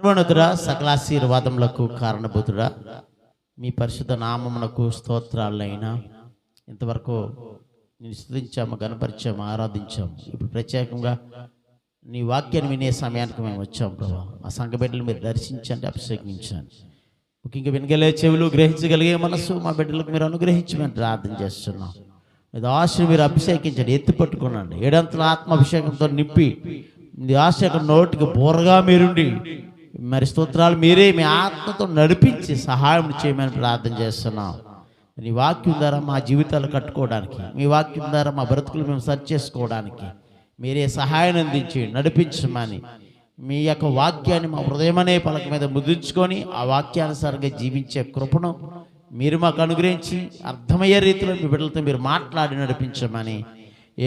సర్వోన్నతుడా, సకలాశీర్వాదములకు కారణభూతుడా, మీ పరిశుద్ధ నామమునకు స్తోత్రాలైనా. ఇంతవరకు నేను స్తుతించాము, గణపరిచాము, ఆరాధించాము. ఇప్పుడు ప్రత్యేకంగా నీ వాక్యాన్ని వినే సమయానికి మేము వచ్చాము ప్రభా. మా సంఘ బిడ్డలు మీరు దర్శించండి, అభిషేకించండి. ముఖ్యంగా వినగలే చెవులు, గ్రహించగలిగే మనసు మా బిడ్డలకు మీరు అనుగ్రహించమని ప్రార్థన చేస్తున్నాం. మీ ఆశను మీరు అభిషేకించండి, ఎత్తి పట్టుకున్నాండి. ఏడంతల ఆత్మాభిషేకంతో నింపి మీ ఆశకు నోటికి బోరగా మీరుండి మరి స్తోత్రాలు మీరే మీ ఆత్మతో నడిపించి సహాయం చేయమని ప్రార్థన చేస్తున్నాం. నీ వాక్యం ద్వారా మా జీవితాలు కట్టుకోవడానికి, మీ వాక్యం ద్వారా మా బ్రతుకులు మేము సరి చేసుకోవడానికి మీరే సహాయం అందించి నడిపించమని, మీ యొక్క వాక్యాన్ని మా హృదయమనే పలక మీద ముద్రించుకొని ఆ వాక్యానుసారంగా జీవించే కృపను మీరు మాకు అనుగ్రహించి అర్థమయ్యే రీతిలో మీ బిడ్డలతో మీరు మాట్లాడి నడిపించమని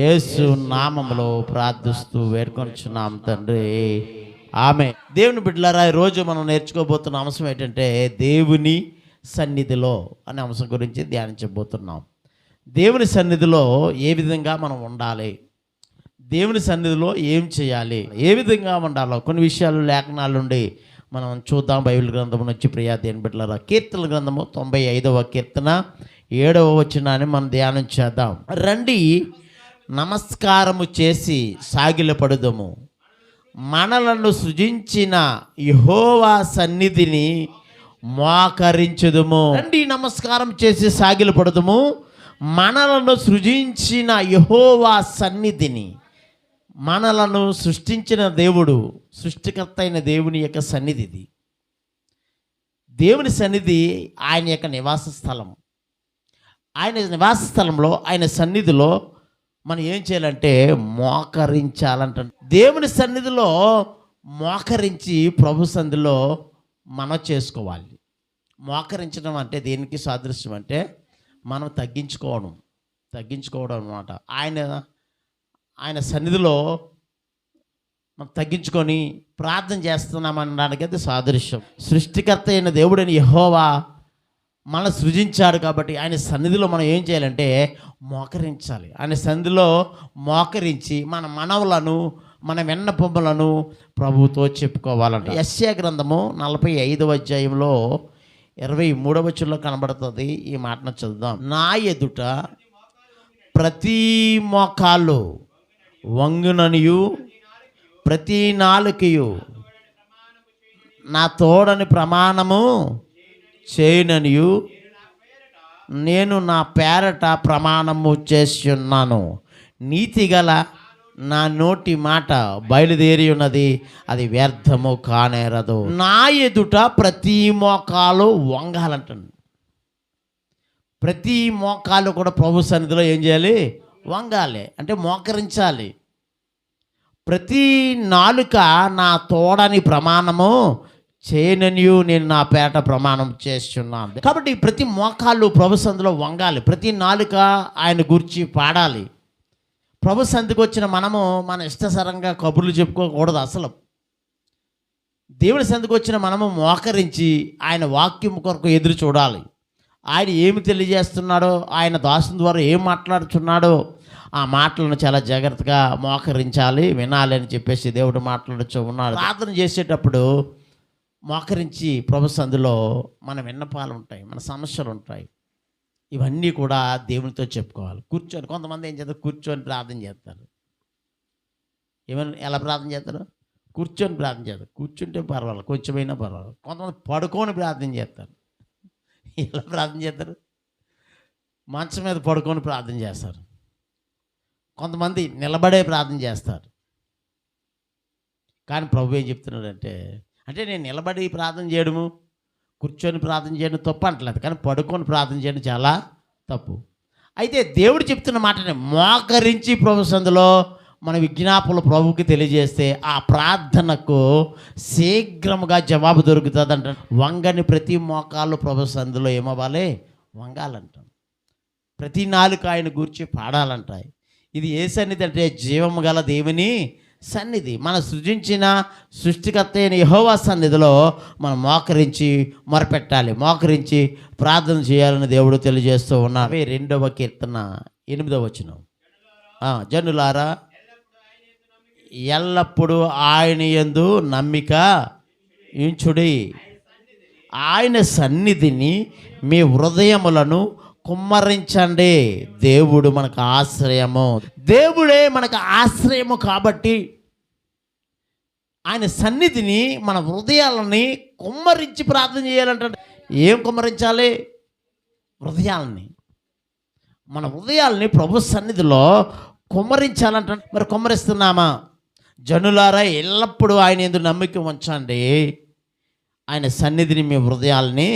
యేసు నామములో ప్రార్థిస్తూ వేడుకొంచున్నాం తండ్రి, ఆమె. దేవుని బిడ్డలారా, ఈరోజు మనం నేర్చుకోబోతున్న అంశం ఏంటంటే దేవుని సన్నిధిలో అనే అంశం గురించి ధ్యానించబోతున్నాం. దేవుని సన్నిధిలో ఏ విధంగా మనం ఉండాలి, దేవుని సన్నిధిలో ఏం చేయాలి, ఏ విధంగా ఉండాలో కొన్ని విషయాలు లేఖనాల నుండి మనం చూద్దాం. బైబిల్ గ్రంథం నుంచి ప్రియా దేవుని బిడ్డలారా, కీర్తన గ్రంథము 95వ కీర్తన 7వ వచనాన్ని మనం ధ్యానం చేద్దాం. రండి, నమస్కారము చేసి సాగిలపడుదము, మనలను సృజించిన యెహోవా సన్నిధిని మోకరించుదుము. రండి, నమస్కారం చేసి సాగిలపడుదము, మనలను సృజించిన యెహోవా సన్నిధిని. మనలను సృష్టించిన దేవుడు, సృష్టికర్త అయిన దేవుని యొక్క సన్నిధి. దేవుని సన్నిధి ఆయన యొక్క నివాస స్థలం. ఆయన నివాస స్థలంలో, ఆయన సన్నిధిలో మనం ఏం చేయాలంటే మోకరించాలంట. దేవుని సన్నిధిలో మోకరించి ప్రభు సన్నిధిలో మనం చేసుకోవాలి. మోకరించడం అంటే దేనికి సాదృశ్యం అంటే మనం తగ్గించుకోవడం అన్నమాట. ఆయన సన్నిధిలో మనం తగ్గించుకొని ప్రార్థన చేస్తున్నామనడానికి అది సాదృశ్యం. సృష్టికర్త అయిన దేవుడైన యెహోవా మనం సృజించాడు కాబట్టి ఆయన సన్నిధిలో మనం ఏం చేయాలంటే మోకరించాలి. ఆయన సన్నిధిలో మోకరించి మన మనవులను, మన విన్నపములను ప్రభువుతో చెప్పుకోవాలంట. యెషయా గ్రంథము 45వ అధ్యాయంలో 23వ వచనంలో కనబడుతుంది. ఈ మాటను చదువుదాం. నా ఎదుట ప్రతి మోకాలు వంగుననియు, ప్రతి నాలుకయు నా తోడని ప్రమాణము చేయననియు, నేను నా పేరట ప్రమాణము చేసి ఉన్నాను. నీతిగల నా నోటి మాట బయలుదేరి ఉన్నది, అది వ్యర్థము కానేరదు. నా ఎదుట ప్రతి మోకాలు వంగాలంటండి. ప్రతి మోకాలు కూడా ప్రభు సన్నిధిలో ఏం చేయాలి? వంగాలి, అంటే మోకరించాలి. ప్రతి నాలుక నా తోడని ప్రమాణము చేయననియు, నేను నా పేట ప్రమాణం చేస్తున్నాను. కాబట్టి ప్రతి మోకాళ్ళు ప్రభు సన్నిధిలో వంగాలి. ప్రతి నాలుక ఆయన గురించి పాడాలి. ప్రభు సన్నిధికి వచ్చిన మనము మన ఇష్టసరంగా కబుర్లు చెప్పుకోకూడదు. అసలు దేవుని సన్నిధికి వచ్చిన మనము మోకరించి ఆయన వాక్యం కొరకు ఎదురు చూడాలి. ఆయన ఏమి తెలియజేస్తున్నాడో, ఆయన దాసుని ద్వారా ఏం మాట్లాడుతున్నాడో ఆ మాటలను చాలా జాగ్రత్తగా మోకరించాలి, వినాలి అని చెప్పేసి దేవుడు మాట్లాడుతూ ఉన్నాడు. ప్రార్థన చేసేటప్పుడు మోకరించి ప్రభు సన్నిధిలో మన విన్నపాలు ఉంటాయి, మన సమస్యలు ఉంటాయి. ఇవన్నీ కూడా దేవునితో చెప్పుకోవాలి. కూర్చొని, కొంతమంది ఏం చేస్తారు, కూర్చొని ప్రార్థన చేస్తారు. ఎలా ప్రార్థన చేస్తారు? కూర్చొని ప్రార్థన చేస్తారు. కూర్చుంటే పర్వాలేదు, కొంచెమైనా పర్వాలేదు. కొంతమంది పడుకొని ప్రార్థన చేస్తారు. ఎలా ప్రార్థన చేస్తారు? మంచం మీద పడుకొని ప్రార్థన చేస్తారు. కొంతమంది నిలబడే ప్రార్థన చేస్తారు. కానీ ప్రభు ఏం చెప్తున్నాడంటే, అంటే నేను నిలబడి ప్రార్థన చేయడము, కూర్చొని ప్రార్థన చేయడం తప్పు అంటలేదు, కానీ పడుకొని ప్రార్థన చేయడం చాలా తప్పు. అయితే దేవుడు చెప్తున్న మాటని మోకరించి ప్రభు సన్నిధిలో మన విజ్ఞాపనలు ప్రభువుకి తెలియజేస్తే ఆ ప్రార్థనకు శీఘ్రముగా జవాబు దొరుకుతుందంట. వంగని ప్రతి మోకాలు ప్రభు సన్నిధిలో ఏమవ్వాలి? వంగాలంట. ప్రతి నాలుక ఆయన గూర్చి పాడాలంట. ఇది ఏ సన్నిధి అంటే జీవము గల దేవుని సన్నిధి. మన సృజించిన సృష్టికర్త అయిన యెహోవా సన్నిధిలో మనం మోకరించి మొరపెట్టాలి, మోకరించి ప్రార్థన చేయాలని దేవుడు తెలియజేస్తూ ఉన్నారు. 2వ కీర్తన 8వ వచనం. జనులారా, ఎల్లప్పుడూ ఆయన యందు నమ్మిక ఉంచుడి. ఆయన సన్నిధిని మీ హృదయములను కుమ్మరించండి. దేవుడు మనకు ఆశ్రయము. దేవుడే మనకు ఆశ్రయము కాబట్టి ఆయన సన్నిధిని మన హృదయాలని కుమ్మరించి ప్రార్థన చేయాలంటే ఏం కుమ్మరించాలి? హృదయాలని, మన హృదయాల్ని ప్రభు సన్నిధిలో కుమ్మరించాలంట. మరి కుమ్మరిస్తున్నామా? జనులారా, ఎల్లప్పుడూ ఆయన యందు నమ్మిక ఉంచండి, ఆయన సన్నిధిని మీ హృదయాల్ని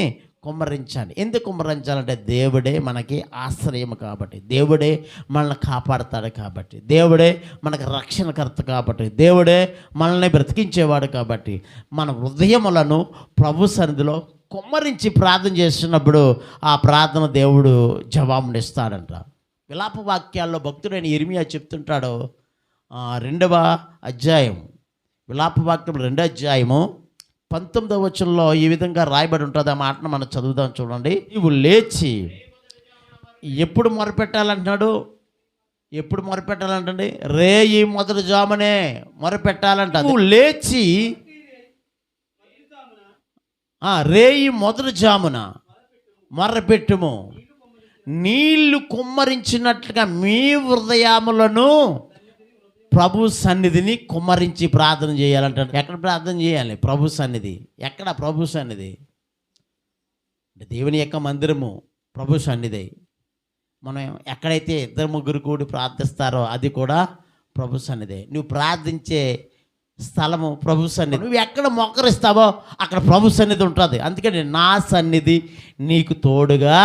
కుమ్మరించండి. ఎందుకు కుమ్మరించాలంటే దేవుడే మనకి ఆశ్రయం కాబట్టి, దేవుడే మనల్ని కాపాడుతాడు కాబట్టి, దేవుడే మనకు రక్షణకర్త కాబట్టి, దేవుడే మనల్ని బ్రతికించేవాడు కాబట్టి మన హృదయములను ప్రభు సన్నిధిలో కుమ్మరించి ప్రార్థన చేస్తున్నప్పుడు ఆ ప్రార్థన దేవుడు జవాబునిస్తాడంట. విలాప వాక్యాల్లో భక్తుడైన ఇర్మియా చెప్తుంటాడు, 2వ అధ్యాయం, విలాప వాక్యం 2వ అధ్యాయము 19వ వచనంలో ఈ విధంగా రాయబడి ఉంటుంది. ఆ మాటను మనం చదువుదాం, చూడండి. నీవు లేచి ఎప్పుడు మొరపెట్టాలంటున్నాడు? ఎప్పుడు మొరపెట్టాలంటండి? రేయి మొదటి జామునే మొరపెట్టాలంట. నువ్వు లేచి రేయి మొదటి జామున మొరపెట్టుము, నీళ్లు కుమ్మరించినట్లుగా మీ హృదయములను ప్రభు సన్నిధిని కుమ్మరించి ప్రార్థన చేయాలంట. ఎక్కడ ప్రార్థన చేయాలి? ప్రభు సన్నిధి. ఎక్కడ ప్రభు సన్నిధి? అంటే దేవుని యొక్క మందిరము ప్రభు సన్నిధి. మనం ఎక్కడైతే 2-3 కూడి ప్రార్థిస్తారో అది కూడా ప్రభు సన్నిధి. నువ్వు ప్రార్థించే స్థలము ప్రభు సన్నిధి. నువ్వు ఎక్కడ మోకరిస్తావో అక్కడ ప్రభు సన్నిధి ఉంటుంది. అందుకని నా సన్నిధి నీకు తోడుగా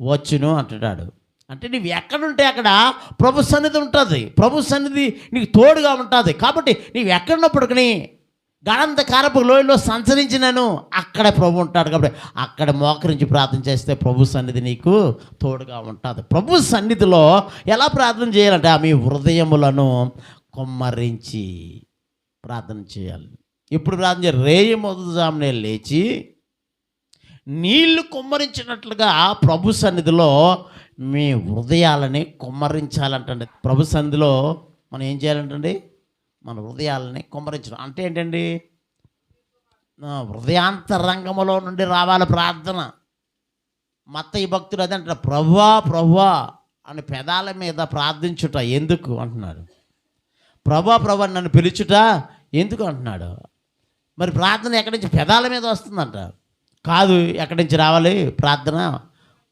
వచ్చును అంటున్నాడు. అంటే నువ్వు ఎక్కడుంటే అక్కడ ప్రభు సన్నిధి ఉంటుంది, ప్రభు సన్నిధి నీకు తోడుగా ఉంటుంది. కాబట్టి నీవు ఎక్కడున్నప్పటికీ గాఢంధకారపు లోయలో సంచరించినను అక్కడ ప్రభు ఉంటాడు. కాబట్టి అక్కడ మోకరించి ప్రార్థన చేస్తే ప్రభు సన్నిధి నీకు తోడుగా ఉంటుంది. ప్రభు సన్నిధిలో ఎలా ప్రార్థన చేయాలంటే మీ హృదయములను కుమ్మరించి ప్రార్థన చేయాలి. ఎప్పుడు ప్రార్థన చేయాలి? రేయి మొదటి జామునే లేచి నీళ్లు కుమ్మరించినట్లుగా ప్రభు సన్నిధిలో మీ హృదయాలని కుమ్మరించాలంటండి. ప్రభు సన్నిధిలో మనం ఏం చేయాలంటండి? మన హృదయాలని కుమ్మరించడం అంటే ఏంటండి? హృదయాంతరంగములో నుండి రావాలి ప్రార్థన. మత్తయి భక్తుడు అదంటాడు, ప్రభువా ప్రభువా అని పెదాల మీద ప్రార్థించుట ఎందుకు అంటున్నాడు. ప్రభువా ప్రభువా నన్ను పిలుచుట ఎందుకు అంటున్నాడు. మరి ప్రార్థన ఎక్కడి నుంచి? పెదాల మీద వస్తుందంట. కాదు, ఎక్కడి నుంచి రావాలి ప్రార్థన?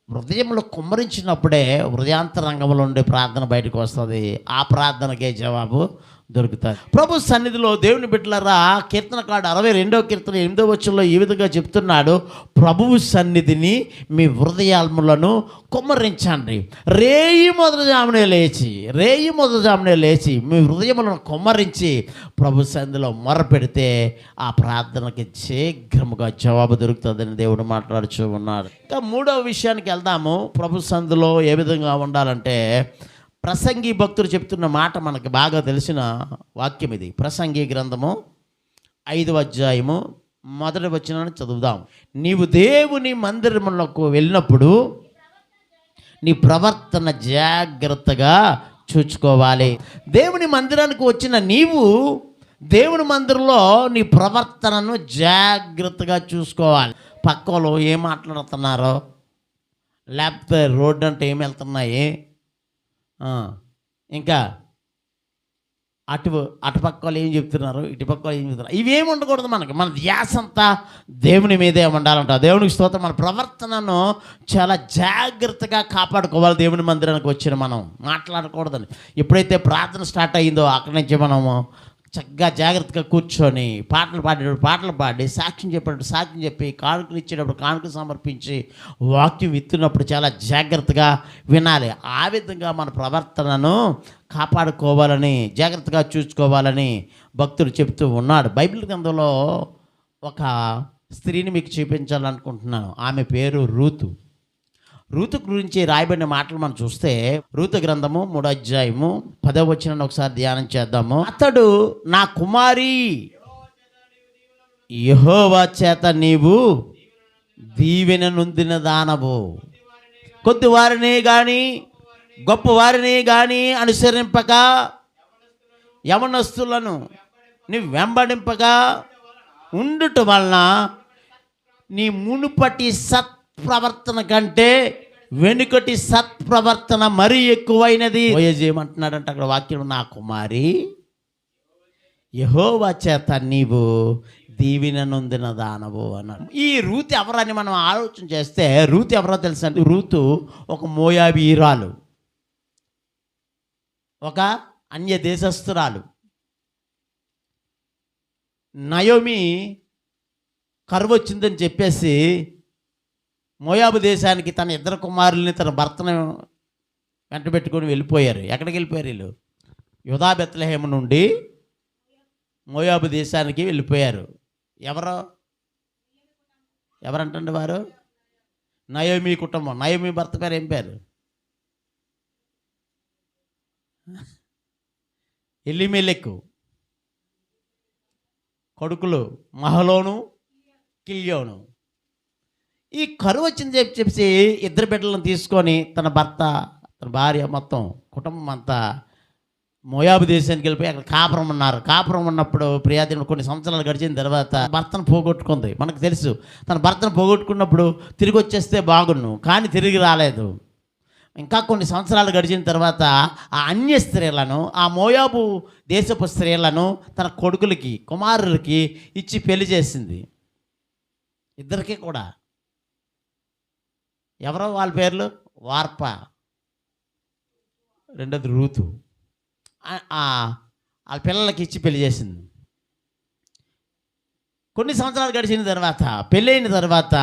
హృదయంలో కుమ్మరించినప్పుడే హృదయాంతరంగంలో ఉండే ప్రార్థన బయటకు వస్తుంది. ఆ ప్రార్థనకే జవాబు దొరుకుతుంది. ప్రభు సన్నిధిలో దేవుని బిడ్డలారా, కీర్తనకారుడు 62వ కీర్తన 8వ వచనంలో ఈ విధంగా చెప్తున్నాడు, ప్రభువు సన్నిధిని మీ హృదయాలను కుమ్మరించండి. రేయి మొదటి జామునే లేచి మీ హృదయములను కుమ్మరించి ప్రభు సన్నిధిలో మొరపెడితే ఆ ప్రార్థనకి శీఘ్రముగా జవాబు దొరుకుతుందని దేవుడు మాట్లాడుతూ ఉన్నాడు. ఇంకా 3వ విషయానికి వెళ్దాము. ప్రభు సన్నిధిలో ఏ విధంగా ఉండాలంటే, ప్రసంగి భక్తుడు చెప్తున్న మాట మనకు బాగా తెలిసిన వాక్యం ఇది. ప్రసంగి గ్రంథము 5వ అధ్యాయము 1వ వచనాన్ని చదువుదాం. నీవు దేవుని మందిరములకు వెళ్ళినప్పుడు నీ ప్రవర్తన జాగ్రత్తగా చూసుకోవాలి. దేవుని మందిరానికి వచ్చిన నీవు దేవుని మందిరంలో నీ ప్రవర్తనను జాగ్రత్తగా చూసుకోవాలి. పక్కలో ఏం మాట్లాడుతున్నారో, లేకపోతే రోడ్డు అంటే ఏమి వెళ్తున్నాయి, ఇంకా అటుపక్క వాళ్ళు ఏం చెప్తున్నారు, ఇటుపక్క వాళ్ళు ఏం చెప్తున్నారు, ఇవేమి ఉండకూడదు. మన ధ్యాస అంతా దేవుని మీదే ఉండాలంట. దేవునికి స్తోత్రం. మన ప్రవర్తనను చాలా జాగ్రత్తగా కాపాడుకోవాలి. దేవుని మందిరానికి వచ్చిన మనం మాట్లాడకూడదని. ఎప్పుడైతే ప్రార్థన స్టార్ట్ అయ్యిందో అక్కడి నుంచి మనము చక్కగా జాగ్రత్తగా కూర్చొని పాటలు పాడేటప్పుడు పాటలు పాడి, సాక్ష్యం చెప్పేటప్పుడు సాక్ష్యం చెప్పి, కానుకలు ఇచ్చేటప్పుడు కానుకలు సమర్పించి, వాక్యం ఇస్తున్నప్పుడు చాలా జాగ్రత్తగా వినాలి. ఆ విధంగా మన ప్రవర్తనను కాపాడుకోవాలని, జాగ్రత్తగా చూసుకోవాలని భక్తుడు చెప్తూ ఉన్నాడు. బైబిల్ గ్రంథంలో ఒక స్త్రీని మీకు చూపించాలనుకుంటున్నాను. ఆమె పేరు రూతు. రూతు గురించి రాయబడిన మాటలు మనం చూస్తే, రూతు గ్రంథము 3వ అధ్యాయము 10వ వచనాన్ని ఒకసారి ధ్యానం చేద్దాము. అతడు, నా కుమారి, యెహోవా చేత నీవు దీవెన నొందిన దానవు, కొద్ది వారిని కానీ గొప్ప వారిని కానీ అనుసరింపక, యవనస్తులను నీవు వెంబడింపక, ఉండుట వలన నీ మునుపటి సత్ప్రవర్తన కంటే వెనుకటి సత్ప్రవర్తన మరీ ఎక్కువైనది. బోయజు ఏమంటున్నాడంటే అక్కడ వాక్యం, నా కుమారి యెహోవా చేత నీవు దీవెన నొందిన దానవు అన్నాడు. ఈ రూతు ఎవరని మనం ఆలోచన చేస్తే, రూతు ఎవరో తెలుసా అంటే, రూతు ఒక మోయాబీయురాలు, ఒక అన్య దేశస్థురాలు. నయోమి కరువు వచ్చిందని చెప్పేసి మోయాబు దేశానికి తన ఇద్దరు కుమారుల్ని తన భర్తను వెంట పెట్టుకొని వెళ్ళిపోయారు. ఎక్కడికి వెళ్ళిపోయారు వీళ్ళు? యూదా బెత్లెహేము నుండి మోయాబు దేశానికి వెళ్ళిపోయారు. ఎవరంటండి వారు? నయోమి కుటుంబం. నయోమి భర్త పేరు ఏం పేరు? ఎలీమెలెకు. కొడుకులు మహలోను, కిల్యోను. ఈ కరువు వచ్చింది చెప్పేసి ఇద్దరు బిడ్డలను తీసుకొని తన భర్త, తన భార్య, మొత్తం కుటుంబం అంతా మోయాబు దేశానికి వెళ్ళిపోయి అక్కడ కాపురం ఉన్నారు. కాపురం ఉన్నప్పుడు ప్రియాదేవుడు కొన్ని సంవత్సరాలు గడిచిన తర్వాత భర్తను పోగొట్టుకుంది. మనకు తెలుసు, తన భర్తను పోగొట్టుకున్నప్పుడు తిరిగి వచ్చేస్తే బాగున్ను, కానీ తిరిగి రాలేదు. ఇంకా కొన్ని సంవత్సరాలు గడిచిన తర్వాత ఆ అన్య స్త్రీలను, ఆ మోయాబు దేశపు స్త్రీలను తన కొడుకులకి, కుమారులకి ఇచ్చి పెళ్లి చేసింది. ఇద్దరికీ కూడా. ఎవరో వాళ్ళ పేర్లు? వార్ప, రెండోది రూతు. వాళ్ళ పిల్లలకి ఇచ్చి పెళ్లి చేసింది. కొన్ని సంవత్సరాలు గడిచిన తర్వాత, పెళ్ళైన తర్వాత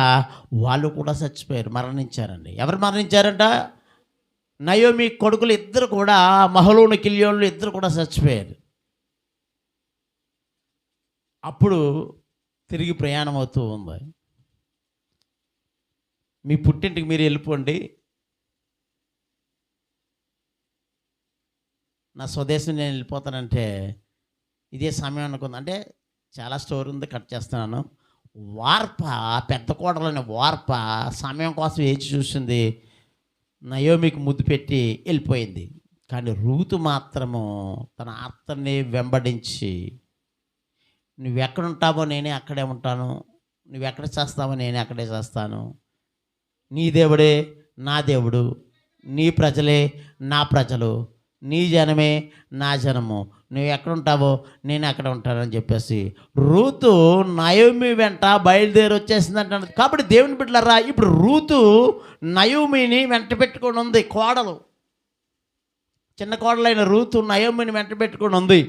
వాళ్ళు కూడా చచ్చిపోయారు, మరణించారండి. ఎవరు మరణించారంట? నయోమి కొడుకులు ఇద్దరు కూడా, మహలోను, కిల్యోనులు ఇద్దరు కూడా చచ్చిపోయారు. అప్పుడు తిరిగి ప్రయాణం అవుతూ ఉంది. మీ పుట్టింటికి మీరు వెళ్ళిపోండి, నా స్వదేశం నేను వెళ్ళిపోతానంటే ఇదే సమయం అనుకుంది. అంటే చాలా స్టోరీ ఉంది, కట్ చేస్తున్నాను. వార్ప, పెద్ద కోడలని వార్ప సమయం కోసం వేచి చూసింది. నయోమికి ముద్దు పెట్టి వెళ్ళిపోయింది. కానీ రూతు మాత్రము తన అత్తని వెంబడించి, నువ్వెక్కడుంటావో నేనే అక్కడే ఉంటాను, నువ్వెక్కడ చేస్తావో నేనే అక్కడే చేస్తాను, నీ దేవుడే నా దేవుడు, నీ ప్రజలే నా ప్రజలు, నీ జనమే నా జనము, నువ్వు ఎక్కడుంటావో నేను అక్కడ ఉంటానని చెప్పేసి రూతు నయోమి వెంట బయలుదేరి వచ్చేసిందంట. కాబట్టి దేవుని బిడ్డలారా, ఇప్పుడు రూతు నయోమిని వెంట పెట్టుకొని ఉంది. కోడలు, చిన్న కోడలైన రూతు నయోమిని వెంట పెట్టుకొని ఉంది.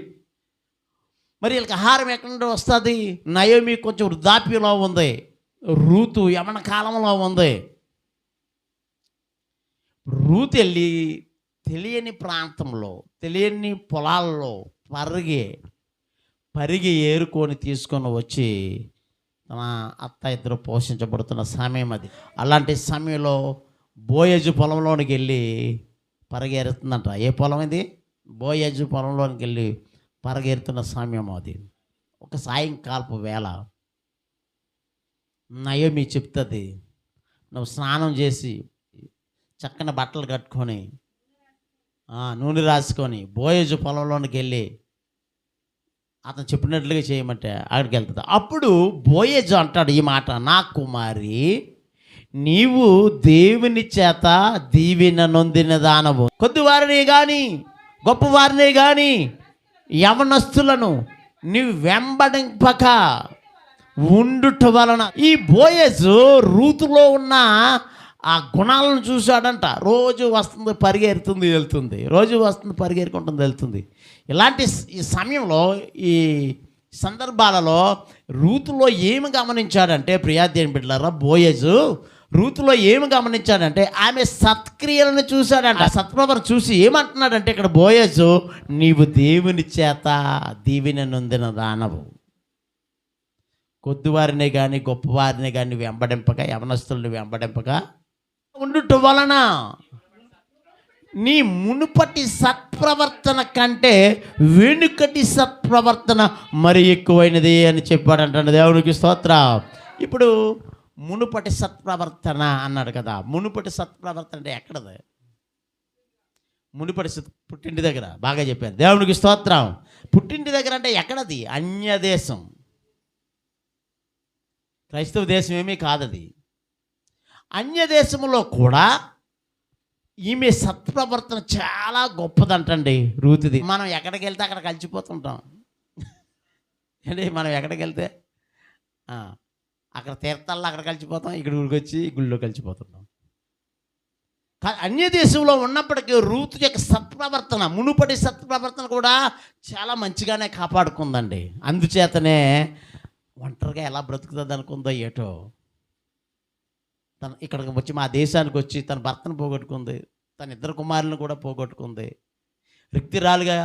మరి వీళ్ళకి ఆహారం ఎక్కడి నుండి వస్తుంది? నయోమి కొంచెం వృద్ధాప్యంలో ఉంది, రూతు యవన కాలంలో ఉంది. రూతు వెళ్ళి తెలియని ప్రాంతంలో, తెలియని పొలాల్లో పరిగి ఏరుకొని తీసుకొని వచ్చి తన అత్త ఇద్దరు పోషించబడుతున్న సమయం అది. అలాంటి సమయంలో బోయజు పొలంలోనికి వెళ్ళి పరిగెడుతుందంట. ఏ పొలం ఇది? బోయజు పొలంలోనికి వెళ్ళి పరిగెడుతున్న సమయం అది. ఒక సాయంకాలపు వేళ నయోమి చెప్తుంది, నువ్వు స్నానం చేసి చక్కని బట్టలు కట్టుకొని నూనె రాసుకొని బోయజు పొలంలోనికి వెళ్ళి అతను చెప్పినట్లుగా చేయమంటే అక్కడికి వెళ్తుంది. అప్పుడు బోయజు అంటాడు ఈ మాట, నా కుమారి నీవు దేవుని చేత దీవెన నొందిన దానవు, కొద్దివారిని కానీ గొప్పవారిని కానీ యవనస్తులను నీవు వెంబడింపక ఉండుట వలన. ఈ బోయజు రూతులో ఉన్న ఆ గుణాలను చూశాడంట. రోజు వస్తుంది, పరిగెడుతుంది, వెళ్తుంది, రోజు వస్తుంది, పరిగెడుకుంటుంది, వెళ్తుంది. ఇలాంటి ఈ సమయంలో, ఈ సందర్భాలలో రూతులో ఏమి గమనించాడంటే, ప్రియాదేవుని బిడ్డలారా, బోయజు రూతులో ఏమి గమనించాడంటే ఆమె సత్క్రియలను చూశాడంట. సత్ప్రవర్తన చూసి ఏమంటున్నాడంటే ఇక్కడ బోయజు, నీవు దేవుని చేత దీవెన నొందిన దానవు, కొద్దివారిని కానీ గొప్పవారిని కానీ వెంబడింపక, యవనస్తులను వెంబడింపక ఉండుట వలన నీ మునుపటి సత్ప్రవర్తన కంటే వెనుకటి సత్ప్రవర్తన మరి ఎక్కువైనది అని చెప్పాడంటాడు. దేవునికి స్తోత్రం. ఇప్పుడు మునుపటి సత్ప్రవర్తన అన్నాడు కదా, మునుపటి సత్ప్రవర్తన అంటే ఎక్కడది? మునుపటి పుట్టింటి దగ్గర. బాగా చెప్పారు, దేవునికి స్తోత్రం. పుట్టింటి దగ్గర అంటే ఎక్కడది? అన్యదేశం. క్రైస్తవ దేశం ఏమీ కాదది. అన్య దేశంలో కూడా ఈమె సత్ప్రవర్తన చాలా గొప్పదంటండి రూతుది. మనం ఎక్కడికి వెళ్తే అక్కడ కలిసిపోతుంటాం అండి. మనం ఎక్కడికి వెళ్తే అక్కడ తీర్థాల్లో అక్కడ కలిసిపోతాం, ఇక్కడ ఊరికి వచ్చి గుళ్ళో కలిసిపోతుంటాం. అన్య దేశంలో ఉన్నప్పటికీ రూతు యొక్క సత్ప్రవర్తన, మునుపటి సత్ప్రవర్తన కూడా చాలా మంచిగానే కాపాడుకుందండి. అందుచేతనే ఒంటరిగా ఎలా బ్రతుకుతుంది అనుకుందో ఏటో, తను ఇక్కడికి వచ్చి మా దేశానికి వచ్చి తన భర్తను పోగొట్టుకుంది, తన ఇద్దరు కుమారులను కూడా పోగొట్టుకుంది. రిక్తిరాలుగా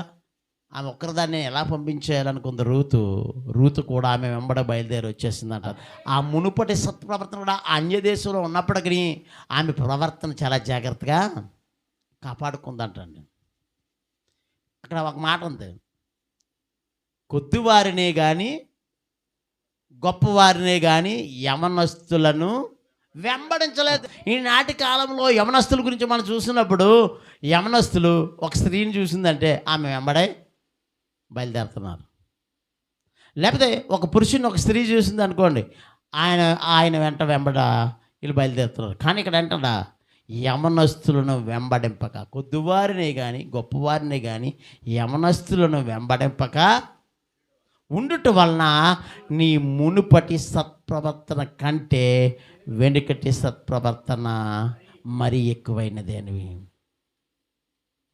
ఆమె ఒక్కరిదాన్ని ఎలా పంపించేయాలనుకుంది రూతు కూడా ఆమె వెంబడ బయలుదేరి వచ్చేసిందంట. ఆ మునుపటి సత్ప్రవర్తన కూడా అన్య దేశంలో ఉన్నప్పటికీ ఆమె ప్రవర్తన చాలా జాగ్రత్తగా కాపాడుకుందంటండి. అక్కడ ఒక మాట ఉంది, కొద్దివారినే కానీ గొప్పవారినే కానీ యవనస్తులను వెంబడించలేదు. ఈనాటి కాలంలో యవనస్తుల గురించి మనం చూసినప్పుడు యవనస్తులు ఒక స్త్రీని చూసిందంటే ఆమె వెంబడే బయలుదేరుతున్నారు. లేకపోతే ఒక పురుషుని ఒక స్త్రీ చూసింది అనుకోండి, ఆయన వెంబడ వీళ్ళు బయలుదేరుతున్నారు. కానీ ఇక్కడ అంటాడా, యవనస్తులను వెంబడింపక, కొద్దివారినే కానీ గొప్పవారినే కానీ యవనస్తులను వెంబడింపక ఉండుట వలన నీ మునుపటి సత్ప్రవర్తన కంటే వెనుకటి సత్ప్రవర్తన మరీ ఎక్కువైనది అని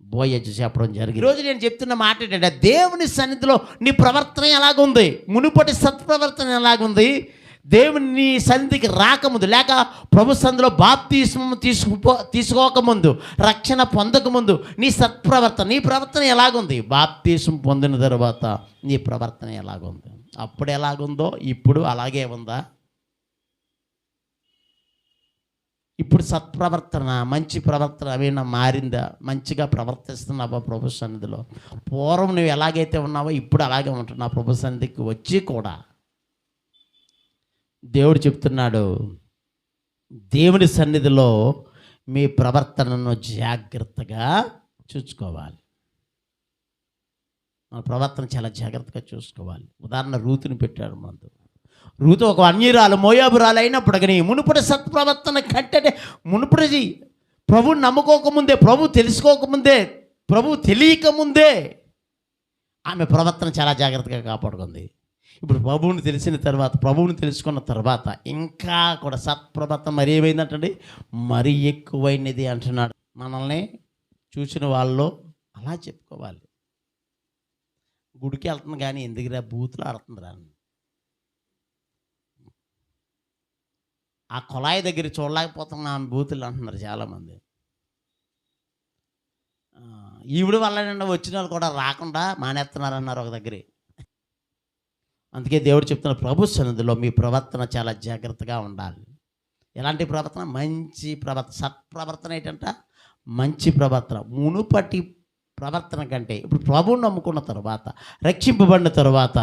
బోయజు చెప్పడం జరిగింది. ఈరోజు నేను చెప్తున్న మాట ఏంటంటే, దేవుని సన్నిధిలో నీ ప్రవర్తన ఎలాగుంది, మునుపటి సత్ప్రవర్తన ఎలాగుంది, దేవుని నీ సన్నిధికి రాకముందు లేక ప్రభు సన్నిధిలో బాప్తిస్మం తీసుకోకముందు, రక్షణ పొందకముందు నీ నీ ప్రవర్తన ఎలాగుంది, బాప్తిస్మం పొందిన తర్వాత నీ ప్రవర్తన ఎలాగుంది, అప్పుడు ఎలాగుందో ఇప్పుడు అలాగే ఉందా? ఇప్పుడు సత్ప్రవర్తన, మంచి ప్రవర్తన ఏమైనా మారిందా? మంచిగా ప్రవర్తిస్తున్నావా ప్రభు సన్నిధిలో? పూర్వం నువ్వు ఎలాగైతే ఉన్నావో ఇప్పుడు అలాగే ఉంటున్నావు. ప్రభు సన్నిధికి వచ్చి కూడా దేవుడు చెప్తున్నాడు, దేవుని సన్నిధిలో మీ ప్రవర్తనను జాగ్రత్తగా చూసుకోవాలి. మన ప్రవర్తన చాలా జాగ్రత్తగా చూసుకోవాలి. ఉదాహరణ రూతుని పెట్టాడు ముందు. రూతు ఒక అన్యురాలు, మోయాబురాలు అయినప్పటికీ మునుపటి సత్ప్రవర్తన కంటే మునుపటి ప్రభువుని నమ్ముకోకముందే, ప్రభు తెలుసుకోకముందే, ప్రభు తెలియకముందే ఆమె ప్రవర్తన చాలా జాగ్రత్తగా కాపాడుకుంది. ఇప్పుడు ప్రభువుని తెలిసిన తర్వాత, ప్రభువుని తెలుసుకున్న తర్వాత ఇంకా కూడా సత్ప్రవర్తన మరీ ఏమైందంటండి, మరీ ఎక్కువైనది అంటున్నాడు. మనల్ని చూసిన వాళ్ళు అలా చెప్పుకోవాలి. గుడికి వెళ్తుంది కానీ ఎందుకురా బూతులు ఆడుతుందిరా, ఆ కుళాయి దగ్గర చూడలేకపోతున్నా ఆమె బూతులు అంటున్నారు చాలామంది. ఈవిడ వల్ల నిండా వచ్చిన వాళ్ళు కూడా రాకుండా మానేస్తున్నారన్నారు ఒక దగ్గర. అందుకే దేవుడు చెప్తున్నారు, ప్రభు సన్నిధిలో మీ ప్రవర్తన చాలా జాగ్రత్తగా ఉండాలి. ఎలాంటి ప్రవర్తన? మంచి ప్రవర్తన. సత్ప్రవర్తన ఏంటంట? మంచి ప్రవర్తన. మునుపటి ప్రవర్తన కంటే ఇప్పుడు ప్రభువుని నమ్ముకున్న తర్వాత, రక్షింపబడిన తర్వాత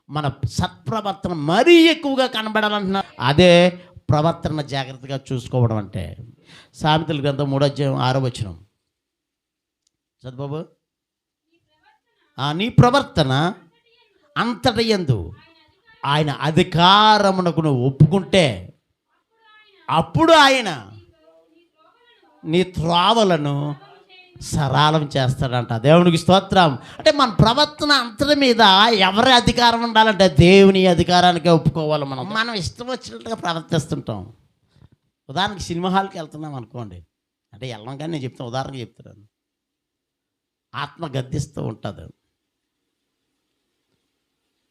మన సత్ప్రవర్తన మరీ ఎక్కువగా కనబడాలంటున్నారు. అదే ప్రవర్తన జాగ్రత్తగా చూసుకోవడం అంటే. సామెతల గ్రంథం 3:6 చదువు. నీ ప్రవర్తన అంతటి యందు ఆయన అధికారమునకు నువ్వు ఒప్పుకుంటే అప్పుడు ఆయన నీ త్రోవలను సరళం చేస్తాడంట. దేవునికి స్తోత్రం. అంటే మన ప్రవర్తన అంతటి మీద ఎవరి అధికారం ఉండాలంటే దేవుని అధికారానికి ఒప్పుకోవాలి. మనం ఇష్టం వచ్చినట్టుగా ప్రవర్తిస్తుంటాం. ఉదాహరణకి సినిమా హాల్కి వెళ్తున్నాం అనుకోండి, అంటే వెళ్ళం కానీ నేను చెప్తాను, ఉదాహరణకి చెప్తున్నాను. ఆత్మ గద్దిస్తూ ఉంటుంది.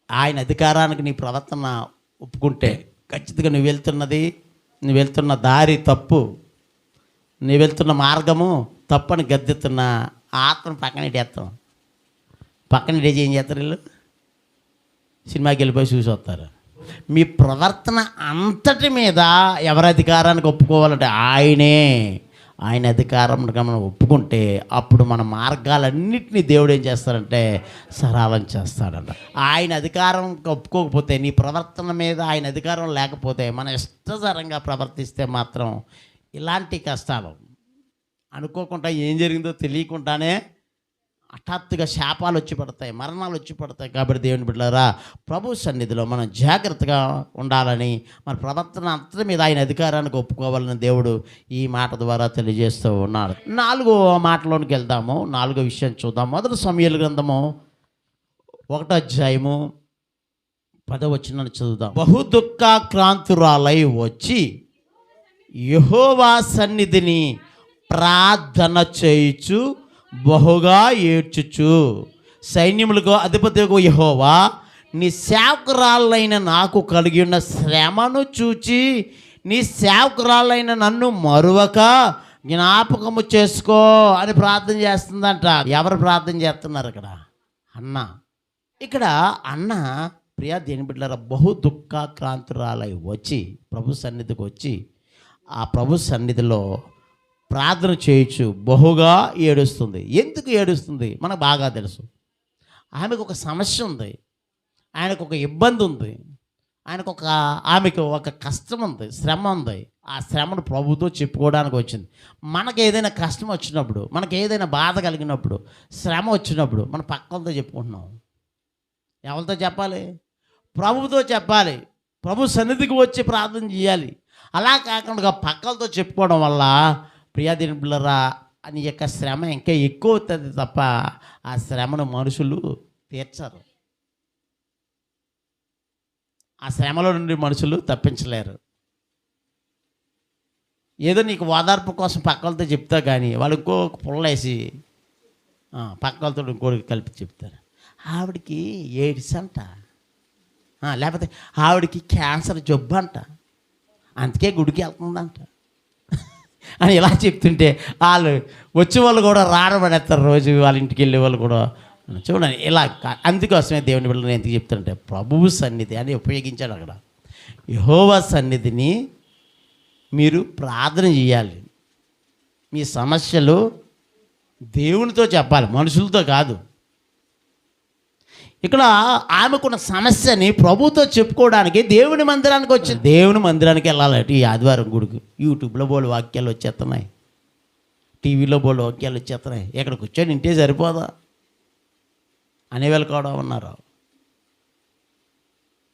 ఆయన అధికారానికి నీ ప్రవర్తన ఒప్పుకుంటే ఖచ్చితంగా నువ్వు వెళ్తున్న దారి తప్పు, నువ్వు వెళ్తున్న మార్గము తప్పని గద్దెత్తున్న ఆత్మను పక్కన ఏం చేస్తారు వీళ్ళు? సినిమాకి వెళ్ళిపోయి చూసి వస్తారు. మీ ప్రవర్తన అంతటి మీద ఎవరి అధికారానికి ఒప్పుకోవాలంటే ఆయన అధికారం మనం ఒప్పుకుంటే అప్పుడు మన మార్గాలన్నింటినీ దేవుడు ఏం చేస్తారంటే సరళం చేస్తాడంట. ఆయన అధికారం ఒప్పుకోకపోతే, నీ ప్రవర్తన మీద ఆయన అధికారం లేకపోతే, మన ఇష్టతరంగా ప్రవర్తిస్తే మాత్రం ఇలాంటి కష్టాలు అనుకోకుండా ఏం జరిగిందో తెలియకుండానే హఠాత్తుగా శాపాలు వచ్చి పడతాయి, మరణాలు వచ్చి పడతాయి. కాబట్టి దేవుని బిడ్డలారా, ప్రభు సన్నిధిలో మనం జాగ్రత్తగా ఉండాలని, మన ప్రవర్తన అంతటి మీద ఆయన అధికారానికి ఒప్పుకోవాలని దేవుడు ఈ మాట ద్వారా తెలియజేస్తూ ఉన్నాడు. 4వ మాటలోనికి వెళ్దాము. 4వ విషయం చూద్దాం. మొదటి సమూయేలు గ్రంథము 1వ అధ్యాయము 10వ వచనాన్ని చదువుదాం. బహు దుఃఖాక్రాంతురాలై వచ్చి యెహోవా సన్నిధిని ప్రార్థన చేయుచు బహుగా ఏడ్చుచు, సైన్యములకు అధిపతియగు యెహోవా, నీ సేవకురాలైన నాకు కలిగి ఉన్న శ్రమను చూచి నీ సేవకురాలైన నన్ను మరువక జ్ఞాపకము చేసుకో అని ప్రార్థన చేస్తుందంట. ఎవరు ప్రార్థన చేస్తున్నారు ఇక్కడ? అన్న. ఇక్కడ అన్న ప్రియా దేని బిడ్డలారా, బహు దుఃఖాక్రాంతురాలై వచ్చి ప్రభు సన్నిధికి వచ్చి ఆ ప్రభు సన్నిధిలో ప్రార్థన చేయొచ్చు బహుగా ఏడుస్తుంది. ఎందుకు ఏడుస్తుంది మనకు బాగా తెలుసు. ఆమెకు ఒక సమస్య ఉంది, ఆయనకు ఒక ఇబ్బంది ఉంది, ఆమెకు ఒక కష్టం ఉంది, శ్రమ ఉంది. ఆ శ్రమను ప్రభుతో చెప్పుకోవడానికి వచ్చింది. మనకు ఏదైనా కష్టం వచ్చినప్పుడు, మనకు ఏదైనా బాధ కలిగినప్పుడు, శ్రమ వచ్చినప్పుడు మన పక్కలతో చెప్పుకుంటున్నాం. ఎవరితో చెప్పాలి? ప్రభుతో చెప్పాలి. ప్రభు సన్నిధికి వచ్చి ప్రార్థన చేయాలి. అలా కాకుండా పక్కలతో చెప్పుకోవడం వల్ల ప్రియాదేని బిడ్డలారా, నీ యొక్క శ్రమ ఇంకా ఎక్కువ అవుతుంది తప్ప ఆ శ్రమను మనుషులు తీర్చరు. ఆ శ్రమలో నుండి మనుషులు తప్పించలేరు. ఏదో నీకు ఓదార్పు కోసం పక్కలతో చెప్తా కానీ వాళ్ళు ఇంకో పుల్లేసి పక్కలతో ఇంకోటి కలిపి చెప్తారు. ఆవిడికి ఎయిడ్స్ అంట, లేకపోతే ఆవిడికి క్యాన్సర్ జబ్బు అంట, అందుకే గుడికి వెళ్తుందంట అని ఇలా చెప్తుంటే వాళ్ళు వచ్చే వాళ్ళు కూడా రాడబడేస్తారు. రోజు వాళ్ళ ఇంటికి వెళ్ళే వాళ్ళు కూడా చూడండి ఇలా. అందుకోసమే దేవుని బిడ్డలు ఎందుకు చెప్తానంటే ప్రభువు సన్నిధి అని ఉపయోగించాడు అక్కడ. యెహోవా సన్నిధిని మీరు ప్రార్థన చేయాలి. మీ సమస్యలు దేవునితో చెప్పాలి, మనుషులతో కాదు. ఇక్కడ ఆమెకున్న సమస్యని ప్రభుతో చెప్పుకోవడానికి దేవుని మందిరానికి వచ్చింది. దేవుని మందిరానికి వెళ్ళాలంటే ఈ ఆదివారం గుడికి యూట్యూబ్లో బోళ్ళు వాక్యాలు వచ్చేస్తున్నాయి, టీవీలో బోళ్ళు వాక్యాలు వచ్చేస్తున్నాయి. ఇక్కడ కూర్చొని ఇంటే సరిపోదా అనేవాళ్ళు కూడా ఉన్నారు.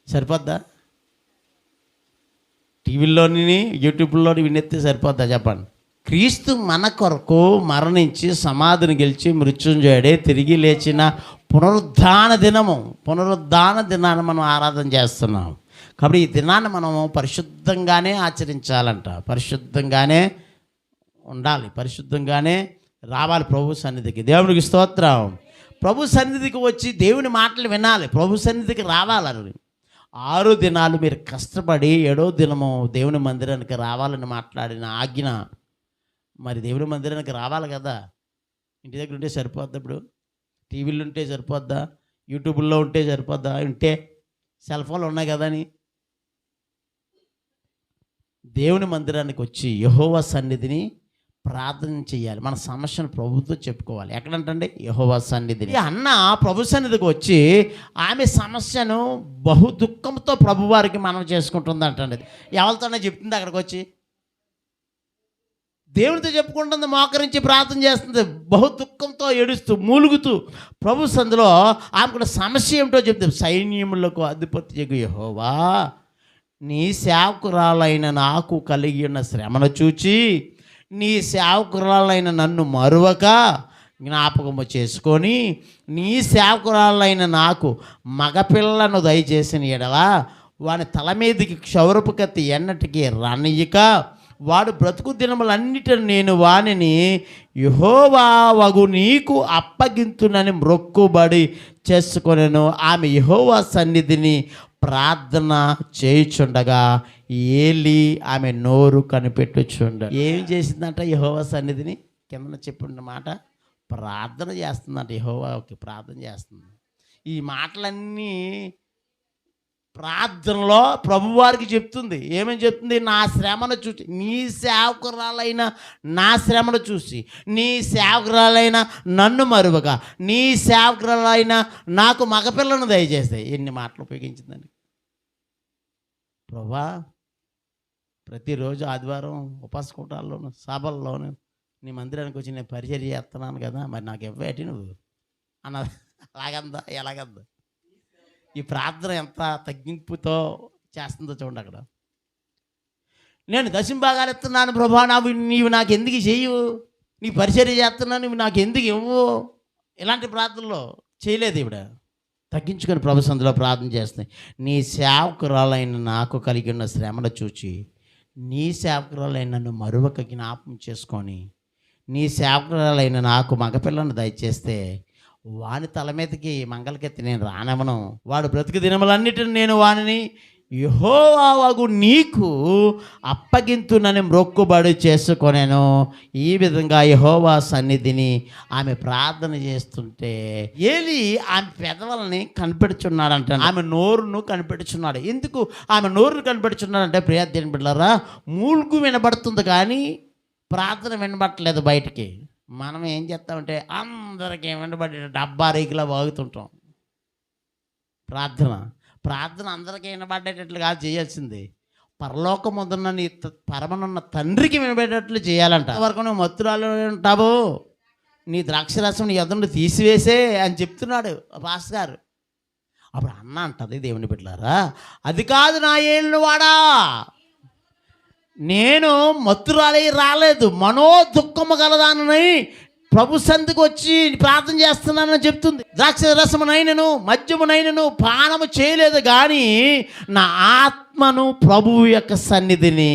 సరిపోద్దా? టీవీలోని యూట్యూబ్లోని వినెత్తే సరిపోద్దా చెప్పండి? క్రీస్తు మన కొరకు మరణించి సమాధిని గెలిచి మృత్యుంజయుడే తిరిగి లేచిన పునరుద్ధాన దినాన్ని మనం ఆరాధన చేస్తున్నాం. కాబట్టి ఈ దినాన్ని మనము పరిశుద్ధంగానే ఆచరించాలంట, పరిశుద్ధంగానే ఉండాలి, పరిశుద్ధంగానే రావాలి ప్రభు సన్నిధికి. దేవునికి స్తోత్రం. ప్రభు సన్నిధికి వచ్చి దేవుని మాటలు వినాలి, ప్రభు సన్నిధికి రావాలని. 6 దినాలు మీరు కష్టపడి 7వ దినము దేవుని మందిరానికి రావాలని మాట్లాడిన ఆజ్ఞ. మరి దేవుని మందిరానికి రావాలి కదా. ఇంటి దగ్గర ఉంటే సరిపోద్దా? ఇప్పుడు టీవీలో ఉంటే సరిపోద్దా? యూట్యూబ్లో ఉంటే సరిపోద్దా? ఉంటే సెల్ ఫోన్లు ఉన్నాయి కదా అని దేవుని మందిరానికి వచ్చి యెహోవా సన్నిధిని ప్రార్థన చేయాలి. మన సమస్యను ప్రభుతో చెప్పుకోవాలి. ఎక్కడంటే యెహోవా సన్నిధిని. ఈ అన్న ప్రభు సన్నిధికి వచ్చి ఆమె సమస్యను బహు దుఃఖంతో ప్రభువారికి మనం చేసుకుంటుంది అంటండి. ఎవరితోనే చెప్తుంది? అక్కడికి వచ్చి దేవునితో చెప్పుకుంటుంది, మోకరించి ప్రార్థన చేస్తుంది, బహు దుఃఖంతో ఏడుస్తూ మూలుగుతూ ప్రభు సన్నిధిలో ఆమెకు సమస్య ఏమిటో చెప్తుంది. సైన్యములకు అధిపతియగు యెహోవా, నీ సేవకురాలైన నాకు కలిగి ఉన్న శ్రమను చూచి నీ సేవకురాలైన నన్ను మరువక జ్ఞాపకము చేసుకొని నీ సేవకురాలైన నాకు మగపిల్లను దయచేసిన ఎడల వాని తల మీదకి క్షౌరపు కత్తి ఎన్నటికీ రానియ్యక వాడు బ్రతుకు దినములన్నిటిని నేను వానిని యెహోవా వగు నీకు అప్పగింతునని మ్రొక్కుబడి చేసుకొనెను. ఆమె యెహోవా సన్నిధిని ప్రార్థన చేయుచుండగా ఏలి ఆమె నోరు కనిపెట్టుచుండ. ఏం చేసిందంట? యెహోవా సన్నిధిని కింద చెప్పిన మాట ప్రార్థన చేస్తుందంట. యెహోవాకి ప్రార్థన చేస్తుంది. ఈ మాటలన్నీ ప్రార్థనలో ప్రభువారికి చెప్తుంది. ఏమని చెప్తుంది? నా శ్రమను చూసి, నీ సేవకురాలైన నా శ్రమను చూసి, నీ సేవకురాలైన నన్ను మరువగా, నీ సేవకురాలైన నాకు మగపిల్లను దయచేస్తే. ఎన్ని మాటలు ఉపయోగించిందండి. ప్రభువా, ప్రతిరోజు ఆదివారం ఉపవాస కూటాల్లోనూ సభల్లోనూ నీ మందిరానికి వచ్చి నేను పరిచర్య చేస్తున్నాను కదా, మరి నాకు ఇవ్వేటి నువ్వు అన్న అలాగందా ఎలాగందా? ఈ ప్రార్థన ఎంత తగ్గింపుతో చేస్తుందో చూడండి అక్కడ. నేను దశంభాగాలు ఇస్తున్నాను ప్రభా, నీవు నాకు ఎందుకు చేయవు? నీ పరిచర్య చేస్తున్నాను, నువ్వు నాకు ఎందుకు ఇవ్వు? ఇలాంటి ప్రార్థనలో చేయలేదు ఇవిడ. తగ్గించుకొని ప్రభు సన్నిధిలో ప్రార్థన చేస్తున్నాయి. నీ సేవకురాలైన నాకు కలిగి ఉన్న శ్రమను చూచి నీ సేవకురాలైన నన్ను మరొక జ్ఞాపకం చేసుకొని నీ సేవకురాలైన నాకు మగపిల్లను దయచేస్తే వాని తల మీదకి మంగళకెత్తి నేను రానవను. వాడు బ్రతుకు దినములన్నిటిని నేను వానిని యెహోవావగు నీకు అప్పగింతునని మ్రొక్కుబడి చేసుకొనేను. ఈ విధంగా యెహోవా సన్నిధిని ఆమె ప్రార్థన చేస్తుంటే ఏలీ ఆమె పెదవులని కనిపెడుచున్నాడంట. ఆమె నోరును కనిపెడుచున్నాడు. ఎందుకు ఆమె నోరును కనిపెడుచున్నాడంటే, ప్రియ దేవుని బిడ్డలారా, మూలుగు వినబడుతుంది కానీ ప్రార్థన వినబట్టలేదు బయటికి. మనం ఏం చేస్తామంటే అందరికీ వినబడి డబ్బా రేకులా వాగుతుంటాం. ప్రార్థన అందరికీ వినబడేటట్లు కాదు చేయాల్సింది, పరలోకముందున్న నీ పరమనున్న తండ్రికి వినబడేటట్లు చేయాలంట. వరకు నువ్వు మత్తురాలు ఉంటావు, నీ ద్రాక్షరసం నీ ఎదురు తీసివేసే అని చెప్తున్నాడు పాస్ గారు. అప్పుడు అన్న అంటది, దేవుని బిడ్డలారా, అది కాదు నా ఏళ్ళు వాడా, నేను మత్తురాలి రాలేదు, మనో దుఃఖము గలదానని ప్రభు సంధికి వచ్చి ప్రార్థన చేస్తున్నానని చెప్తుంది. ద్రాక్ష రసమునైనను మద్యమునైనను పానము చేయలేదు కానీ నా ఆత్మను ప్రభువు యొక్క సన్నిధిని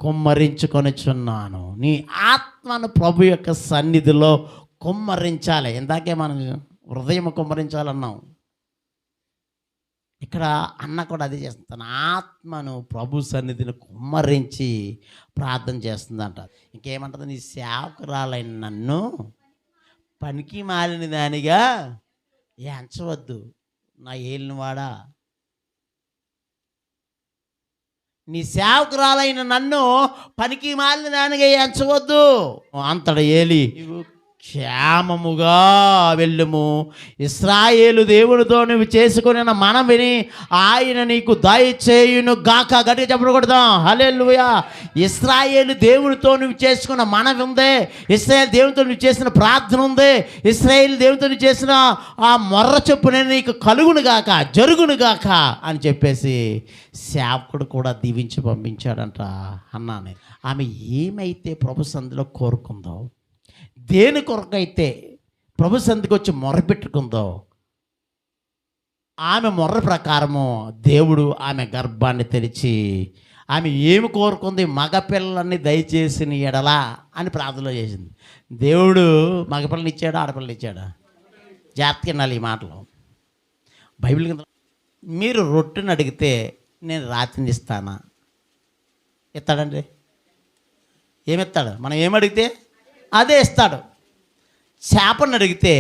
కుమ్మరించుకొనిచున్నాను. నీ ఆత్మను ప్రభు యొక్క సన్నిధిలో కుమ్మరించాలి. ఇందాకే మనం హృదయం కుమ్మరించాలన్నాం. ఇక్కడ అన్న కూడా అదే చేస్తుంది, తన ఆత్మను ప్రభు సన్నిధిని కుమ్మరించి ప్రార్థన చేస్తుందంట. ఇంకేమంటుంది, నీ సేవకురాలైన నన్ను పనికి మాలిన దానిగా ఎంచవద్దు నా ఏలినవాడా. నీ సేవకురాలైన నన్ను పనికి మాలిన దానిగా ఎంచవద్దు. అంతట ఏలి, క్షేమముగా వెళ్ళుము, ఇశ్రాయేలు దేవునితో నువ్వు చేసుకుని మనం విని ఆయన నీకు దయచేయును గాక. గట్టిగా చెప్పకూడదాం హల్లెలూయా. ఇశ్రాయేలు దేవునితో నువ్వు చేసుకున్న మనం ఉందే, ఇశ్రాయేలు దేవునితో నువ్వు చేసిన ప్రార్థన ఉందే, ఇశ్రాయేలు దేవునితో నువ్వు చేసిన ఆ మొర్ర చొప్పున నీకు కలుగును గాక, జరుగును గాక అని చెప్పేసి సేవకుడు కూడా దీవించి పంపించాడంట అన్నానే. ఆమె ఏమైతే ప్రభు సన్నిధిలో కోరుకుందో, దేని కొరకైతే ప్రభు సన్నిధికి వచ్చి మొర్ర పెట్టుకుందో, ఆమె మొర్ర ప్రకారము దేవుడు ఆమె గర్భాన్ని తెరిచి ఆమె ఏమి కోరుకుంది, మగపిల్లల్ని దయచేసిన ఎడలా అని ప్రార్థన చేసింది. దేవుడు మగపిల్లని ఇచ్చాడా ఆడపిల్లని ఇచ్చాడా? జాగ్రత్తగా వినాలి ఈ మాటలు. బైబిల్ కింద మీరు రొట్టెని అడిగితే నేను రాతిని ఇస్తానా? ఇస్తాడండి. ఏమిస్తాడు? మనం ఏమడిగితే అదే ఇస్తాడు. చేపను అడిగితే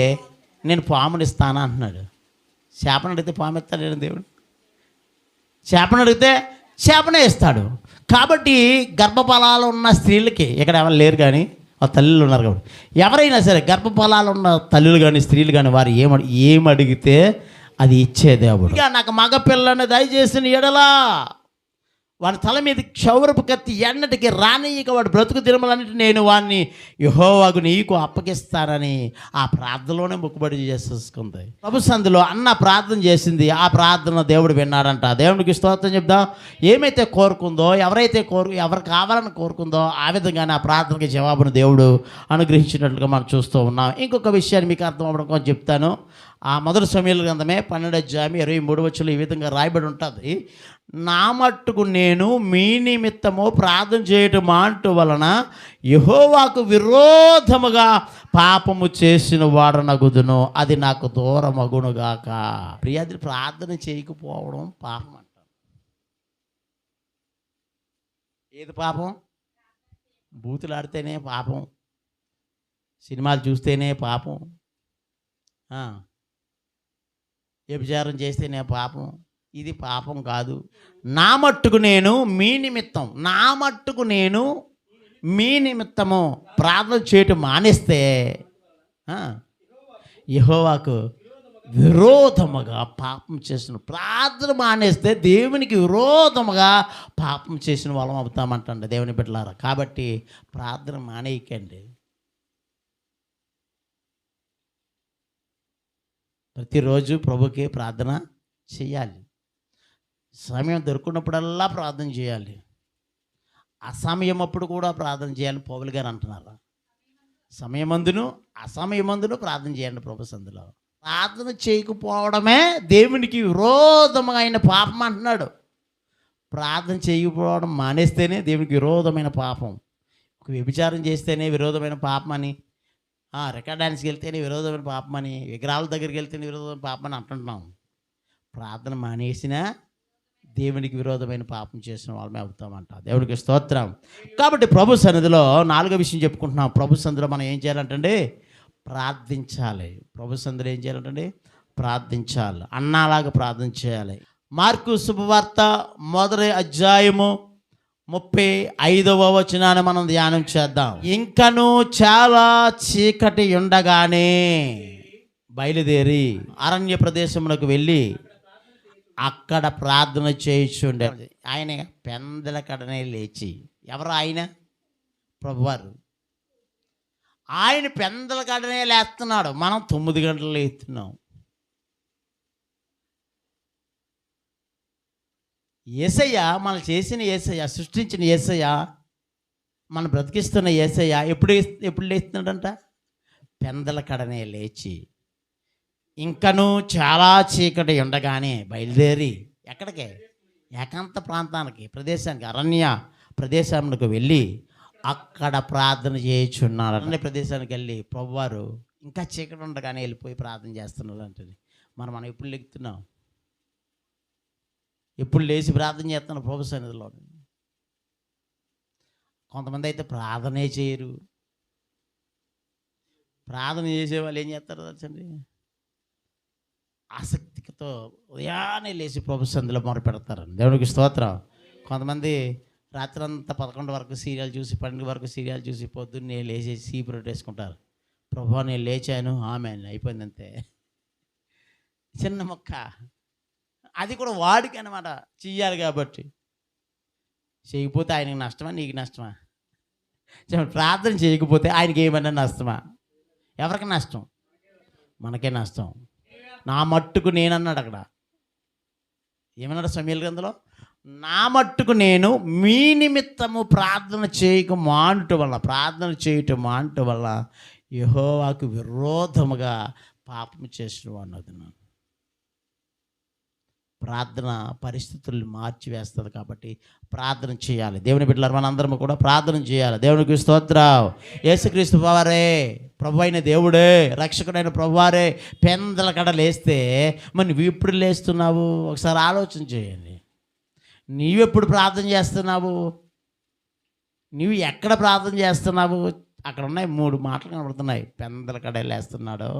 నేను పాముని ఇస్తానా అంటున్నాడు. చేపను అడిగితే పాము ఇస్తాడు దేవుడు. చేపను అడిగితే చేపనే ఇస్తాడు. కాబట్టి గర్భఫలాలు ఉన్న స్త్రీలకి, ఇక్కడ ఎవరు లేరు కానీ ఆ తల్లులు ఉన్నారు కాబట్టి, ఎవరైనా సరే గర్భఫలాలు ఉన్న తల్లులు కానీ స్త్రీలు కానీ వారు ఏమడిగితే అది ఇచ్చే దేవుడు. ఇక నాకు మగపిల్లని దయచేసిన ఎడలా వాడి తల మీద క్షౌరపు కత్తి ఎన్నటికి రానియక వాడు బ్రతుకు దినములన్నిటి నేను వాడిని యెహోవాకు నీకు అప్పగిస్తానని ఆ ప్రార్థనలోనే మొక్కుబడి చేసేసుకుంది. ప్రభు సంధిలో అన్న ప్రార్థన చేసింది. ఆ ప్రార్థన దేవుడు విన్నాడంట. దేవునికి స్తోత్రం చెప్దాం. ఏమైతే కోరుకుందో, ఎవరు కావాలని కోరుకుందో ఆ విధంగానే ఆ ప్రార్థనకి జవాబును దేవుడు అనుగ్రహించినట్లుగా మనం చూస్తూ ఉన్నాం. ఇంకొక విషయాన్ని మీకు అర్థం అవ్వడం కోసం చెప్తాను. ఆ మొదటి సమూయేలు గ్రంథమే 12:23 ఈ విధంగా రాయబడి ఉంటుంది, నా మట్టుకు నేను మీ నిమిత్తము ప్రార్థన చేయటం మాంటు వలన యెహోవాకు విరోధముగా పాపము చేసిన వాడనగుదును, అది నాకు దూరమగునుగాక. ప్రియాది ప్రార్థన చేయకపోవడం పాపం అంటారు. ఏది పాపం? బూతులాడితేనే పాపం, సినిమాలు చూస్తేనే పాపం, వ్యభిచారం చేస్తేనే పాపం. ఇది పాపం కాదు. నా మట్టుకు నేను మీ నిమిత్తము ప్రార్థన చేయటం మానేస్తే యెహోవాకు విరోధముగా పాపం చేసిన, ప్రార్థన మానేస్తే దేవునికి విరోధముగా పాపం చేసిన వాళ్ళం అవుతామంటండి దేవుని బిడ్డలారా. కాబట్టి ప్రార్థన మానేయకండి. ప్రతిరోజు ప్రభుకి ప్రార్థన చేయాలి. సమయం దొరుకున్నప్పుడల్లా ప్రార్థన చేయాలి. అసమయం అప్పుడు కూడా ప్రార్థన చేయాలని పౌలు గారు అంటున్నారు. సమయమందును అసమయమందును ప్రార్థన చేయండి ప్రభు సందులో. ప్రార్థన చేయకపోవడమే దేవునికి విరోధమైన పాపం అంటున్నాడు. ప్రార్థన చేయకపోవడం మానేస్తేనే దేవునికి విరోధమైన పాపం. వ్యభిచారం చేస్తేనే విరోధమైన పాపం అని, రికార్డ్ డాన్స్కి వెళ్తేనే విరోధమైన పాపం అని, విగ్రహాల దగ్గరికి వెళ్తేనే విరోధమైన పాపం అని అంటుంటున్నాం. ప్రార్థన మానేసినా దేవునికి విరోధమైన పాపం చేసిన వాళ్ళమే అవుతామంట. దేవునికి స్తోత్రం. కాబట్టి ప్రభు సన్నిధిలో 4వ విషయం చెప్పుకుంటున్నాం. ప్రభు సన్నిధిలో మనం ఏం చేయాలంటే ప్రార్థించాలి. ప్రభు సన్నిధిలో ఏం చేయాలంటే ప్రార్థించాలి. అన్నాలాగా ప్రార్థన చేయాలి. మార్కు శుభవార్త 1వ అధ్యాయము 35వ వచనాన్ని మనం ధ్యానం చేద్దాం. ఇంకను చాలా చీకటి ఉండగానే బయలుదేరి అరణ్య ప్రదేశమునకు వెళ్ళి అక్కడ ప్రార్థన చేయుచుండే. ఆయన పెందల కడనే లేచి, ఎవరు ఆయన? ప్రభువారు. ఆయన పెందల కడనే లేస్తున్నాడు. మనం 9 గంటలు లేస్తున్నాం. యేసయ్య మనం చేసిన యేసయ్య, సృష్టించిన యేసయ్య, మన బ్రతికిస్తున్న యేసయ్య ఎప్పుడు లేస్తున్నాడంట? పెందల కడనే లేచి ఇంకను చాలా చీకటి ఉండగానే బయలుదేరి ఎక్కడికి? ఏకాంత ప్రాంతానికి, ప్రదేశానికి, అరణ్య ప్రదేశానికి వెళ్ళి అక్కడ ప్రార్థన చేయుచున్నాడు. అరణ్య ప్రదేశానికి వెళ్ళి ప్రభువారు ఇంకా చీకటి ఉండగానే వెళ్ళిపోయి ప్రార్థన చేస్తున్నారు అంటే మనం ఎప్పుడు లెక్కుతున్నాం? ఎప్పుడు లేచి ప్రార్థన చేస్తున్నాం ప్రభు సన్నిధిలో? కొంతమంది అయితే ప్రార్థనే చేయరు. ప్రార్థన చేసేవాళ్ళు ఏం చేస్తారు తెలుసండి? ఆసక్తితో ఉదయాన్నే లేచి ప్రభు సన్నిధిలో మొర పెడతారు. దేవునికి స్తోత్రం. కొంతమంది రాత్రంతా 11 వరకు సీరియల్ చూసి, 12 వరకు సీరియల్ చూసి పొద్దున్నే లేచి సీపురొట్టు వేసుకుంటారు. ప్రభు నేను లేచాను, ఆమెన్, అయిపోయింది అంతే. చిన్న మొక్క, అది కూడా వాడికి అనమాట, చెయ్యాలి కాబట్టి. చేయకపోతే ఆయనకి నష్టమా, నీకు నష్టమా? ప్రార్థన చేయకపోతే ఆయనకి ఏమన్నా నష్టమా? ఎవరికి నష్టం? మనకే నష్టం. నా మట్టుకు నేనన్నాడు అక్కడ. ఏమన్నాడు సమూయేలు గ్రంథంలో? నా మట్టుకు నేను మీ నిమిత్తము ప్రార్థన చేయటం మానుట వల్ల యెహోవాకు విరోధముగా పాపం చేసిన అన్నది. ప్రార్థన పరిస్థితుల్ని మార్చివేస్తుంది కాబట్టి ప్రార్థన చేయాలి. దేవుని బిడ్డలారా, మనందరం కూడా ప్రార్థన చేయాలి. దేవునికి స్తోత్రం. యేసుక్రీస్తు ప్రభువారే, ప్రభు అయిన దేవుడే, రక్షకుడైన ప్రభువారే పెందల కడ లేస్తే మరి నువ్వు ఎప్పుడు లేస్తున్నావు? ఒకసారి ఆలోచన చేయండి. నీవెప్పుడు ప్రార్థన చేస్తున్నావు? నువ్వు ఎక్కడ ప్రార్థన చేస్తున్నావు? అక్కడ ఉన్నాయి 3 మాటలు కనబడుతున్నాయి. పెందల కడ లేస్తున్నాడు,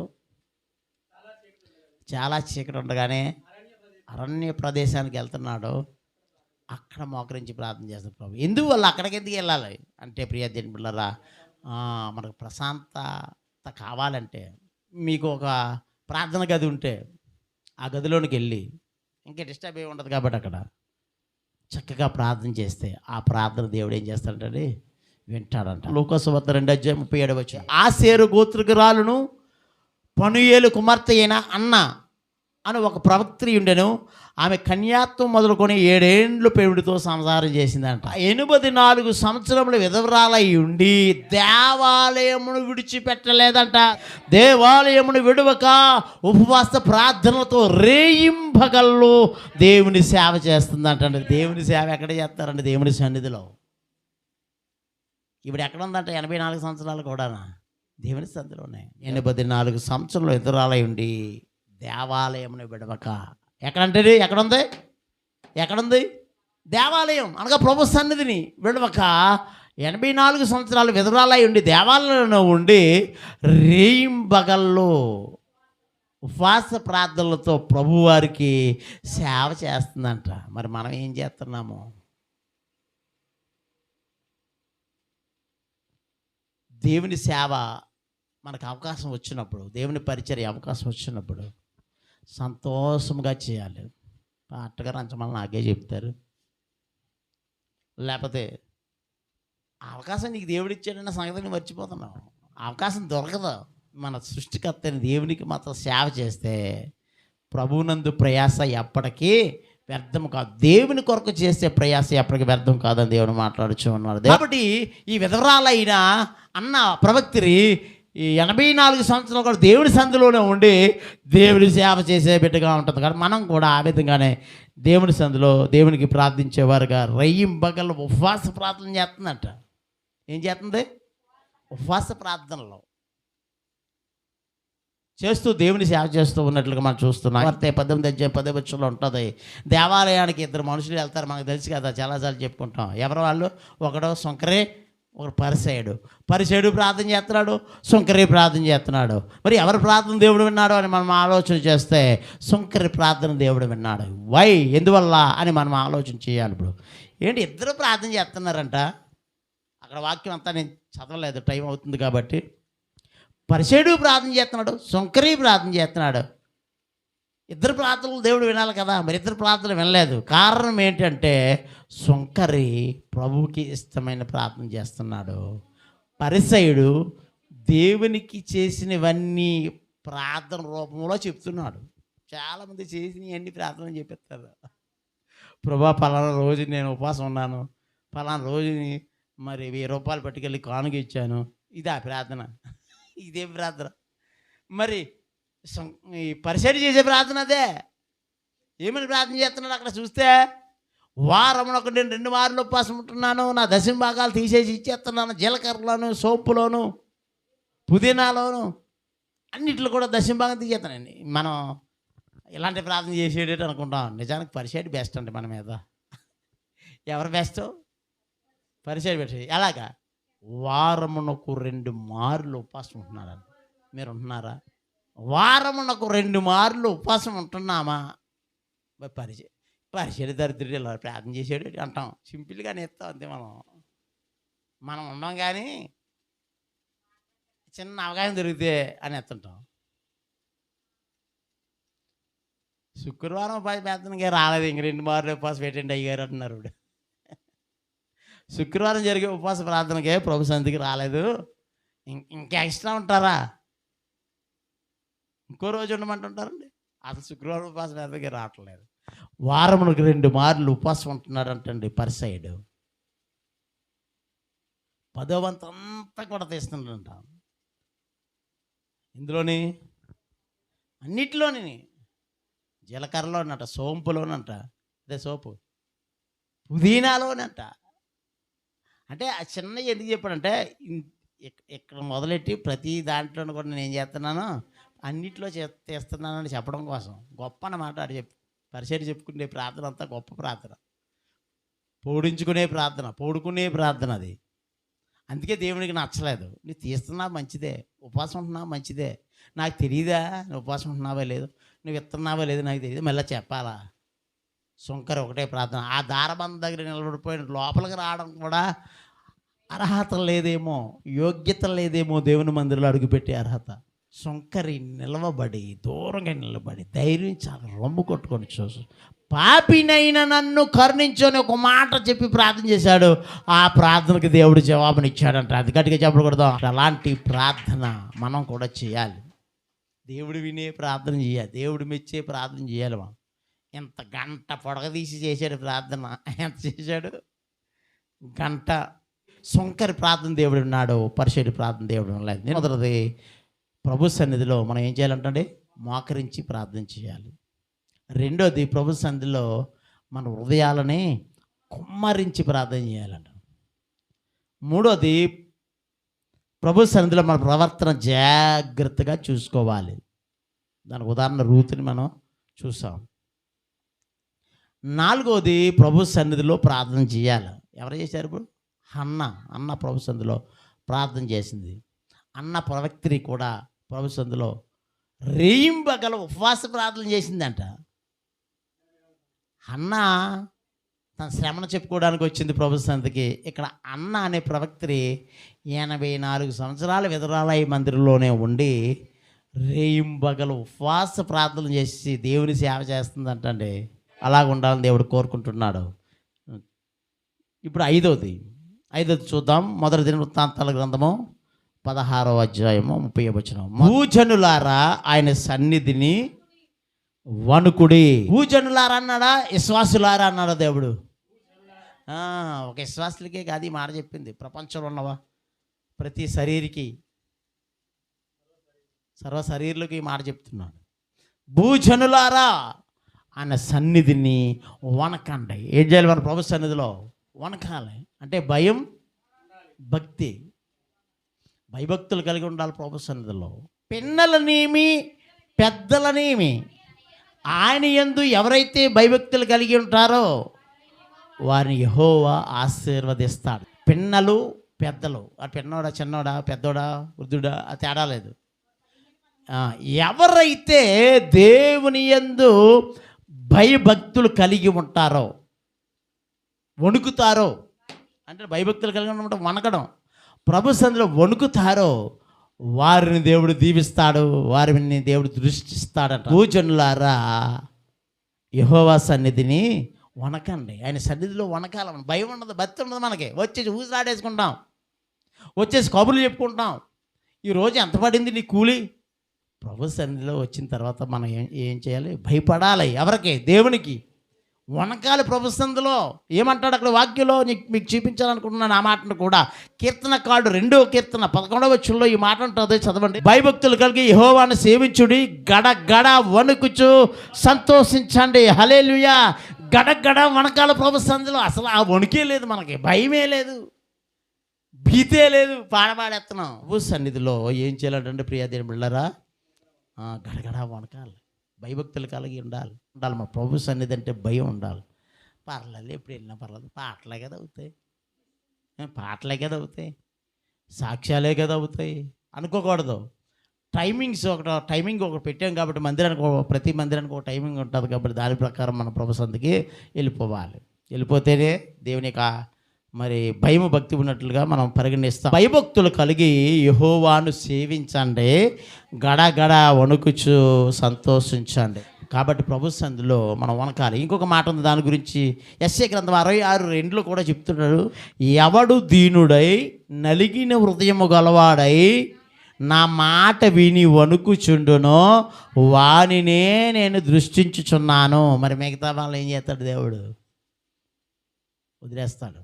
చాలా చీకటి ఉండగానే అరణ్య ప్రదేశానికి వెళ్తున్నాడు, అక్కడ మోకరించి ప్రార్థన చేస్తాడు. ప్రభు ఎందువల్ల అక్కడికి ఎందుకు వెళ్ళాలి అంటే, ప్రియ దేవుని బిడ్డలారా, మనకు ప్రశాంతత కావాలంటే మీకు ఒక ప్రార్థన గది ఉంటే ఆ గదిలోనికి వెళ్ళి, ఇంకా డిస్టర్బ్ ఏమి ఉండదు కాబట్టి అక్కడ చక్కగా ప్రార్థన చేస్తే ఆ ప్రార్థన దేవుడు ఏం చేస్తాడంటే వింటాడంట. లూకా సువార్త 2:37 ఆషేరు గోత్రికురాలును పనూయేలు కుమార్తె అయిన అన్న అని ఒక ప్రవక్త్రి ఉండెను. ఆమె కన్యాత్వం మొదలుకొని 7 ఏండ్లు పెళ్లితో సంసారం చేసిందంట. 84 సంవత్సరములు విధవరాలై ఉండి దేవాలయమును విడిచిపెట్టలేదంట. దేవాలయమును విడవక ఉపవాస ప్రార్థనలతో రేయింబగళ్ళు దేవుని సేవ చేస్తుందంట. దేవుని సేవ ఎక్కడ చేస్తారండి? దేవుని సన్నిధిలో. ఇప్పుడు ఎక్కడ ఉందంట? 84 సంవత్సరాలు కూడా దేవుని సన్నిధిలో ఉన్నాయి. 84 సంవత్సరాలు విధవరాలై ఉండి దేవాలయమును విడవక. ఎక్కడంటే ఎక్కడుంది? దేవాలయం అనగా ప్రభు సన్నిధిని విడవక 84 సంవత్సరాలు విధవరాలై ఉండి దేవాలయంలో ఉండి రేయింబగళ్ళు ఉపవాస ప్రార్థనలతో ప్రభువారికి సేవ చేస్తుందంట. మరి మనం ఏం చేస్తున్నాము? దేవుని సేవ మనకు అవకాశం వచ్చినప్పుడు, దేవుని పరిచర్య అవకాశం వచ్చినప్పుడు సంతోషంగా చేయాలి. అట్టగారు అంచమని నాకే చెప్తారు, లేకపోతే అవకాశం నీకు దేవుడు ఇచ్చాడన్న సంగతిని మర్చిపోతున్నావు. అవకాశం దొరకదు. మన సృష్టికర్త అయిన దేవునికి మాత్రం సేవ చేస్తే ప్రభువునందు ప్రయాస ఎప్పటికీ వ్యర్థం కాదు. దేవుని కొరకు చేసే ప్రయాస ఎప్పటికీ వ్యర్థం కాదని దేవుడు మాట్లాడుచు ఉన్నాడు. కాబట్టి ఈ విధవరాలైన అన్న ప్రవక్తి ఈ 84 సంవత్సరాలు కూడా దేవుని సందులోనే ఉండి దేవుని సేవ చేసే బిడ్డగా ఉంటుంది. కాబట్టి మనం కూడా ఆ విధంగానే దేవుని సందులో దేవునికి ప్రార్థించేవారుగా రయ్యింబగలు ఉపవాస ప్రార్థన చేస్తుందంట. ఏం చేస్తుంది? ఉపవాస ప్రార్థనలో చేస్తూ దేవుని సేవ చేస్తూ ఉన్నట్లుగా మనం చూస్తున్నాం. 18 ఉంటుంది. దేవాలయానికి 2 మనుషులు వెళ్తారు, మనకు తెలుసు కదా, చాలాసార్లు చెప్పుకుంటాం. ఎవరు వాళ్ళు? ఒకడో సొంకరే, ఒకడు పరిసయుడు ప్రార్థన చేస్తున్నాడు, సొంకరి ప్రార్థన చేస్తున్నాడు. మరి ఎవరి ప్రార్థన దేవుడు విన్నాడు అని మనం ఆలోచన చేస్తే సొంకరి ప్రార్థన దేవుడు విన్నాడు. ఎందువల్ల అని మనం ఆలోచన చేయాలి. ఇప్పుడు ఏంటి ఇద్దరు ప్రార్థన చేస్తున్నారంట. అక్కడ వాక్యం అంతా నేను చదవలేదు, టైం అవుతుంది కాబట్టి. పరిసయుడు ప్రార్థన చేస్తున్నాడు, సొంకరి ప్రార్థన చేస్తున్నాడు. ఇద్దరు ప్రార్థనలు దేవుడు వినాలి కదా, మరి ఇద్దరు ప్రార్థనలు వినలేదు. కారణం ఏంటంటే సొంకరి ప్రభువుకి ఇష్టమైన ప్రార్థన చేస్తున్నాడు. పరిసయుడు దేవునికి చేసినవన్నీ ప్రార్థన రూపంలో చెప్తున్నాడు. చాలామంది చేసినవన్నీ ప్రార్థన చెప్పేస్తారు. ప్రభా పలానా రోజు నేను ఉపవాసం ఉన్నాను, పలానా రోజుని మరి 1000 రూపాయలు పట్టుకెళ్ళి కానుక ఇచ్చాను, ఇదా ప్రార్థన? ఇదేం ప్రార్థన? మరి ఈ పరిసయుడు చేసే ప్రార్థన అదే. ఏమని ప్రార్థన చేస్తున్నాడు అక్కడ చూస్తే? వారమునొక నేను 2 మార్లు ఉపవాసం ఉంటున్నాను, నా 10 భాగాలు తీసేసి ఇచ్చేస్తున్నాను, జీలకర్రలోను, సోంపులోను, పుదీనాలోను అన్నింటిలో కూడా 10 భాగం తీసేస్తానండి. మనం ఇలాంటి ప్రార్థన చేసేటట్టు అనుకుంటాం. నిజానికి పరిసయుడు బెస్ట్ అండి మన మీద. ఎవరు బెస్ట్? పరిసయుడు బెస్ట్. ఎలాగా? వారమునకు 2 మార్లు ఉపవాసం ఉంటున్నారండి. మీరు ఉంటున్నారా? వారమునకు 2 మార్లు ఉపవాసం ఉంటున్నామా? పరిసయుడు దరిద్రుడు ఇలా ప్రార్థన చేసాడు అంటాం, సింపుల్గానే ఎత్తాం అంతే. మనం ఉన్నాం కానీ చిన్న అవగాహన దొరికితే అని ఎత్తుంటాం. శుక్రవారం ఉపాధి ప్రార్థనగా రాలేదు, ఇంక 2 మార్లు ఉపవాసం పెట్టండి అయ్యారు అంటున్నారు. శుక్రవారం జరిగే ఉపవాస ప్రార్థనకే ప్రభు సన్నిధికి రాలేదు, ఇంకా ఎక్స్ట్రా ఉంటారా? ఇంకో రోజు ఉండమంటుంటారండి. అసలు శుక్రవారం ఉపవాస ప్రార్థనకి రావట్లేదు. వారమునకు 2 మార్లు ఉపవాసం ఉంటున్నాడు అంటండి పరిసయుడు. 10వ వంతు అంతా కూడా తీస్తుంటాడంట. ఇందులోని అన్నిటిలోని జీలకర్రలోనంట, సోంపులోనంట, అదే సోపు, పుదీనాలోనంట. అంటే ఆ చిన్న ఎందుకు చెప్పాడంటే ఇక్కడ మొదలెట్టి ప్రతి దాంట్లోనూ కూడా నేను ఏం చేస్తున్నాను, అన్నిట్లో చేస్తున్నానని చెప్పడం కోసం. గొప్ప అన్నమాట. అది పరిసయుడు చెప్పుకునే ప్రార్థన అంతా గొప్ప ప్రార్థన, పోడించుకునే ప్రార్థన, పోడుకునే ప్రార్థన అది. అందుకే దేవునికి నచ్చలేదు. నువ్వు తీస్తున్నావు మంచిదే, ఉపవాసం ఉంటున్నావు మంచిదే, నాకు తెలియదా నువ్వు ఉపవాసం ఉంటున్నావా లేదు, నువ్వు ఇస్తున్నావా లేదు నాకు తెలియదు, మళ్ళీ చెప్పాలా? సొంకరి ఒకటే ప్రార్థన. ఆ దారబంధ దగ్గర నిలబడిపోయిన లోపలికి రావడం కూడా అర్హత లేదేమో, యోగ్యత లేదేమో దేవుని మందిరంలో అడుగుపెట్టే అర్హత. సొంకరి నిలవబడి దూరంగా నిలబడి ధైర్యం చాలా రొమ్ము కొట్టుకొని చూసు, పాపినైనా నన్ను కరుణించని ఒక మాట చెప్పి ప్రార్థన చేశాడు. ఆ ప్రార్థనకు దేవుడు జవాబునిచ్చాడంట. అది గట్టిగా చెప్పకూడదు. అలాంటి ప్రార్థన మనం కూడా చేయాలి. దేవుడు వినే ప్రార్థన చేయాలి, దేవుడు మెచ్చే ప్రార్థన చేయాలి. మనం ఎంత గంట పొడగదీసి చేశాడు ప్రార్థన. ఎంత చేశాడు? గంట. సొంకరి ప్రార్థన దేవుడు ఉన్నాడు, పరిసయుడి ప్రార్థన దేవుడు ఉండలేదు. నేను మొదటిది ప్రభు సన్నిధిలో మనం ఏం చేయాలంటే మోకరించి ప్రార్థన చేయాలి. రెండోది ప్రభు సన్నిధిలో మన హృదయాలని కుమ్మరించి ప్రార్థన చేయాలంట. మూడోది ప్రభు సన్నిధిలో మన ప్రవర్తన జాగ్రత్తగా చూసుకోవాలి. దానికి ఉదాహరణ రూతుని మనం చూసాం. నాలుగోది ప్రభు సన్నిధిలో ప్రార్థన చేయాలి. ఎవరు చేశారు ఇప్పుడు? అన్న ప్రభు సన్నిధిలో ప్రార్థన చేసింది. అన్న ప్రవక్తిని కూడా ప్రభు సన్నిధిలో రేయింబగల ఉపవాస ప్రార్థన చేసిందంట. అన్న తన శ్రమను చెప్పుకోవడానికి వచ్చింది ప్రభు సన్నిధికి. ఇక్కడ అన్న అనే ప్రవక్తి 84 సంవత్సరాల విధవరాలై మందిరంలోనే ఉండి రేయింబగల ఉపవాస ప్రార్థన చేసి దేవుని సేవ చేస్తుందంటండి. అలాగ ఉండాలని దేవుడు కోరుకుంటున్నాడు. ఇప్పుడు ఐదోది చూద్దాం. మొదటి దినవృత్తాంతాల గ్రంథము 16వ అధ్యాయము 30వ వచనం. భూజనులారా ఆయన సన్నిధిని వణుకుడి. భూజనులారా అన్నాడా, విశ్వాసులారా అన్నాడా దేవుడు? ఒక విశ్వాసులకే కాదు ఈ మాట చెప్పింది, ప్రపంచంలో ఉన్నవా ప్రతి శరీరికి, సర్వ శరీరులకు ఈ మాట చెప్తున్నాడు. భూజనులారా ఆయన సన్నిధిని వణకండి. ఏం చేయాలి మన ప్రభు సన్నిధిలో? వణకాలి. అంటే భయం, భక్తి, భయభక్తులు కలిగి ఉండాలి ప్రభు సన్నిధిలో. పిన్నలనేమి పెద్దలనేమి ఆయన యందు ఎవరైతే భయభక్తులు కలిగి ఉంటారో వారిని యెహోవా ఆశీర్వదిస్తాడు. పిన్నలు పెద్దలు, ఆ పిన్నోడా చిన్నోడా పెద్దోడా వృద్ధుడా ఆ తేడా లేదు. ఎవరైతే దేవుని యందు భయభక్తులు కలిగి ఉంటారో, వణుకుతారో, అంటే భయభక్తులు కలిగి ఉండడం వణకడం, ప్రభు సన్నిధిలో వణుకుతారో వారిని దేవుడు దీవిస్తాడు, వారిని దేవుడు దృష్టిస్తాడంట. భూజనులారా యెహోవా సన్నిధిని వణకండి. ఆయన సన్నిధిలో వణకాల. భయం ఉండదు, భక్తి ఉండదు మనకి. వచ్చేసి ఊసిలాడేసుకుంటాం, వచ్చేసి కబుర్లు చెప్పుకుంటాం. ఈరోజు ఎంత పడింది నీ కూలి? ప్రభు సన్నిధిలో వచ్చిన తర్వాత మనం ఏం చేయాలి? భయపడాలి. ఎవరికి? దేవునికి. వణకాలి ప్రభు సన్నిధిలో. ఏమంటాడు అక్కడ వాక్యంలో? మీకు చూపించాలనుకుంటున్నాను ఆ మాటను కూడా. కీర్తనకారుడు 2వ కీర్తన 11వ వచనంలో ఈ మాట ఉంటుంది, చదవండి. భయభక్తులు కలిగి యెహోవాను సేవించుడి, గడగడ వణుకుచు సంతోషించండి. హల్లెలూయా. గడగడ వణకాలి ప్రభు సన్నిధిలో. అసలు ఆ వణుకే లేదు మనకి, భయమే లేదు, భీతే లేదు, పాడపాడేస్తున్నాం. ప్రభు సన్నిధిలో ఏం చేయాలంటే ప్రియా దేవుని బిడ్డలారా, గడగడ వణకాలి, భయభక్తులు కలిగి ఉండాలి. మా ప్రభు సన్నిధి అంటే భయం ఉండాలి. పర్లేదు, ఎప్పుడు వెళ్ళినా పర్లేదు, పాటలే కదా అవుతాయి, పాటలే కదా అవుతాయి, సాక్ష్యాలే కదా అవుతాయి అనుకోకూడదు. టైమింగ్ ఒకటి పెట్టాం కాబట్టి మందిరానికి, ప్రతి మందిరానికి ఒక టైమింగ్ ఉంటుంది కాబట్టి దాని ప్రకారం మన ప్రభు సన్నిధికి వెళ్ళిపోవాలి. వెళ్ళిపోతేనే దేవుని యొక్క మరి భయము భక్తి ఉన్నట్లుగా మనం పరిగణిస్తాం. భయభక్తులు కలిగి యెహోవాను సేవించండి, గడగడ వణుకుచు సంతోషించండి. కాబట్టి ప్రభు సన్నిధిలో మనం వణకాలి. ఇంకొక మాట ఉంది దాని గురించి, యెషయా గ్రంథం 66:2 కూడా చెప్తున్నాడు. ఎవడు దీనుడై నలిగిన హృదయము గలవాడై నా మాట విని వణుకుచుండునో వానినే నేను దృష్టించుచున్నాను. మరి మిగతా వాళ్ళు ఏం చేస్తాడు? దేవుడు వదిలేస్తాడు.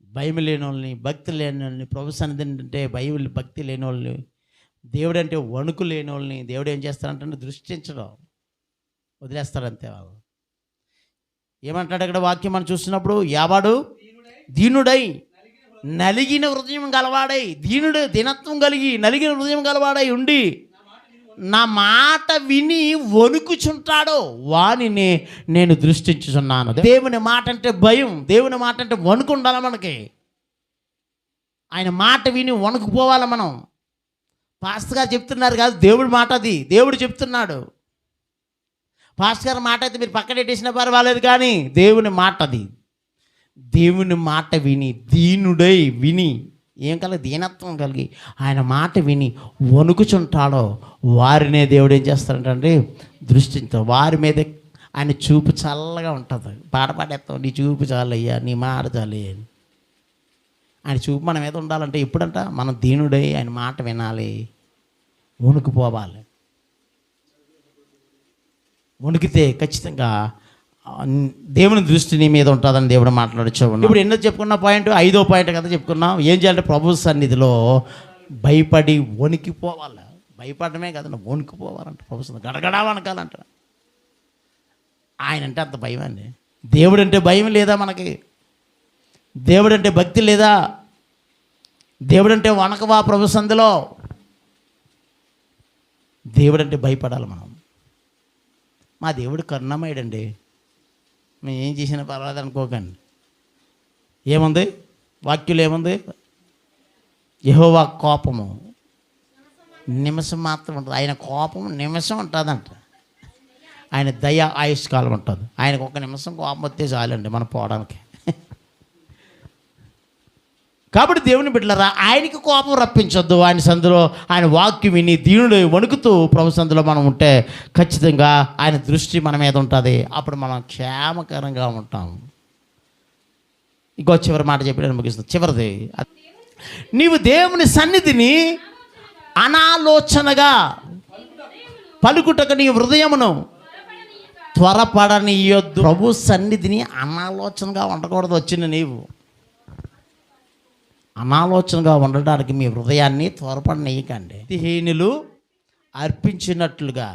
భయం లేని వాళ్ళని, భక్తి లేని వాళ్ళని, ప్రభు సన్నిధి అంటే భయం భక్తి లేని వాళ్ళని, దేవుడు అంటే వణుకు లేని వాళ్ళని దేవుడు ఏం చేస్తాడంటే దృష్టించడం, వదిలేస్తాడు అంతే. వాళ్ళు ఏమంటాడు అక్కడ వాక్యం మనం చూసినప్పుడు? ఎవడు దీనుడై నలిగిన హృదయం గలవాడై, దీనుడు దీనత్వం కలిగి నలిగిన హృదయం గలవాడై ఉండి నా మాట విని వణుకుచుంటాడో వానిని నేను దృష్టించుచున్నాను. దేవుని మాట అంటే భయం, దేవుని మాట అంటే వణుకు ఉండాలి మనకి. ఆయన మాట విని వణుకుపోవాలి మనం. పాస్టర్ గారు చెప్తున్నారు కాదు, దేవుడి మాట అది, దేవుడు చెప్తున్నాడు. పాస్టర్ గారి మాట అయితే మీరు పక్కన పెట్టేసినా పర్వాలేదు, కానీ దేవుని మాట అది. దేవుని మాట విని, దీనుడై విని, ఏం కలిగి? దీనత్వం కలిగి ఆయన మాట విని వణుకుచుంటాడో వారినే దేవుడు ఏం చేస్తాడంటే దృష్టించాడు. వారి మీద ఆయన చూపు చల్లగా ఉంటుంది. పాడపాడేస్తాం, నీ చూపు చాలయ్యా, నీ మాట చాలయ్యా. ఆయన చూపు మన మీద ఉండాలంటే ఎప్పుడంట? మనం దీనుడై ఆయన మాట వినాలి, వణుకుపోవాలి. వణుకితే ఖచ్చితంగా దేవుని దృష్టి నీ మీద ఉంటుందని దేవుడు మాట్లాడచ్చు. ఇప్పుడు ఎన్నో చెప్పుకున్న పాయింట్, 5వ పాయింట్ కదా చెప్పుకున్నాం. ఏం చేయాలంటే ప్రభు సన్నిధిలో భయపడి వణికిపోవాలి. భయపడమే కదా, వణికిపోవాలంట. ప్రభు సన్నిధి గడగడా వణకాలంట. ఆయన అంటే అంత భయం అండి. దేవుడు అంటే భయం లేదా మనకి? దేవుడు అంటే భక్తి లేదా? దేవుడు అంటే వణకవా ప్రభు సన్నిధిలో? దేవుడు అంటే భయపడాలి మనం. మా దేవుడు కరుణమయుడండి, మేము ఏం చేసినా పర్వాలేదు అనుకోకండి. ఏముంది వాక్యులు? ఏముంది? యెహోవా కోపము నిమిషం మాత్రం ఉంటుంది, ఆయన కోపం నిమిషం ఉంటుందంట. ఆయన దయ ఆయుష్కాలం ఉంటుంది. ఆయనకు ఒక నిమిషం కోపం వస్తే చాలండి మనం పోవడానికి. కాబట్టి దేవుని బిడ్డలారా, ఆయనకి కోపం రప్పించొద్దు. ఆయన సందులో ఆయన వాక్యం విని దీనుడు వణుకుతూ ప్రభు సందులో మనం ఉంటే ఖచ్చితంగా ఆయన దృష్టి మన మీద ఉంటుంది. అప్పుడు మనం క్షేమకరంగా ఉంటాం. ఇంకో చివరి మాట చెప్పి నేను ముగిస్తాను. చివరిది నీవు దేవుని సన్నిధిని అనాలోచనగా పలుకుటకు నీ హృదయమును త్వరపడనీయొద్దు. ప్రభు సన్నిధిని అనాలోచనగా ఉండకూడదు. వచ్చిన నీవు అనాలోచనగా ఉండడానికి మీ హృదయాన్ని త్వరపడనీయకండి. భక్తిహీనులు అర్పించినట్లుగా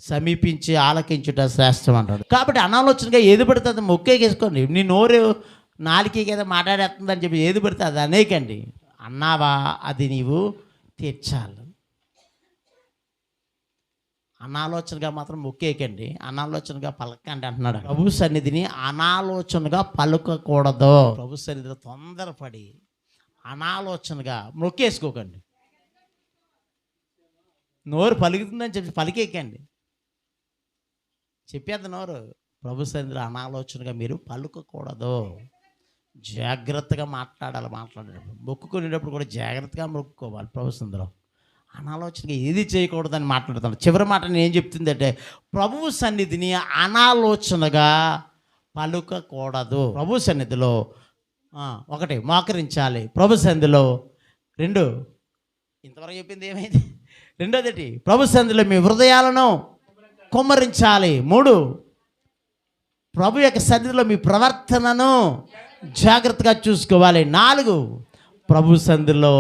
సమీపించి ఆలకించుట శ్రేష్టం అంటాడు. కాబట్టి అనాలోచనగా ఏది పడితే అది మొక్కేసుకోండి. నీ నోరు నాలుకే కదా మాట్లాడేస్తుందని చెప్పి ఏది పడితే అది అనేకండి. అన్నావా అది నీవు తీర్చాలి. అనాలోచనగా మాత్రం మొక్కేయకండి, అనాలోచనగా పలకండి అంటున్నాడు. ప్రభు సన్నిధిని అనాలోచనగా పలుకకూడదు. ప్రభు సన్నిధిలో తొందరపడి అనాలోచనగా మొక్కేసుకోకండి. నోరు పలుకుతుందని చెప్పి పలికేకండి. చెప్పేది నోరు. ప్రభు సన్నిధిలో అనాలోచనగా మీరు పలుకకూడదు. జాగ్రత్తగా మాట్లాడేటప్పుడు మొక్కుకునేటప్పుడు కూడా జాగ్రత్తగా మొక్కుకోవాలి. ప్రభు సన్నిధిలో అనాలోచనగా ఏది చేయకూడదని మాట్లాడుతాను. చివరి మాట నేను ఏం చెప్తుందంటే, ప్రభువు సన్నిధిని అనాలోచనగా పలుకకూడదు. ప్రభు సన్నిధిలో ఒకటి మోకరించాలి. ప్రభు సన్నిధిలో రెండు, ఇంతవరకు చెప్పింది ఏమైంది? రెండోది ప్రభు సన్నిధిలో మీ హృదయాలను కుమ్మరించాలి. మూడు, ప్రభు యొక్క సన్నిధిలో మీ ప్రవర్తనను జాగ్రత్తగా చూసుకోవాలి. నాలుగు, ప్రభు సన్నిధిలో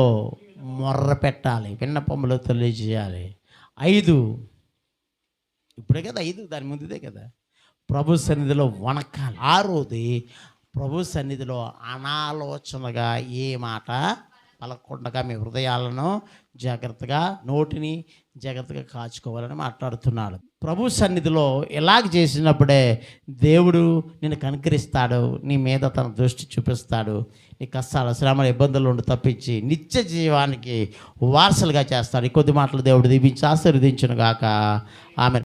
మొర్ర పెట్టాలి, విన్నపములు తెలియజేయాలి. ఐదు, ఇప్పుడే కదా ఐదు, దాని ముందుదే కదా, ప్రభు సన్నిధిలో వణకాలి. ఆరోది, ప్రభు సన్నిధిలో అనాలోచనగా ఏ మాట పలకకుండా మీ హృదయాలను జాగ్రత్తగా, నోటిని జాగ్రత్తగా కాచుకోవాలని మాట్లాడుతున్నాడు. ప్రభు సన్నిధిలో ఇలాగ చేసినప్పుడే దేవుడు నిన్ను కనికరిస్తాడు, నీ మీద తన దృష్టి చూపిస్తాడు, నీ కష్టాల శ్రమల ఇబ్బందుల నుండి తప్పించి నిత్య జీవానికి వారసులుగా చేస్తాడు. ఈ కొద్ది మాటలు దేవుడు దీవించి ఆశీర్వదించును గాక. ఆమె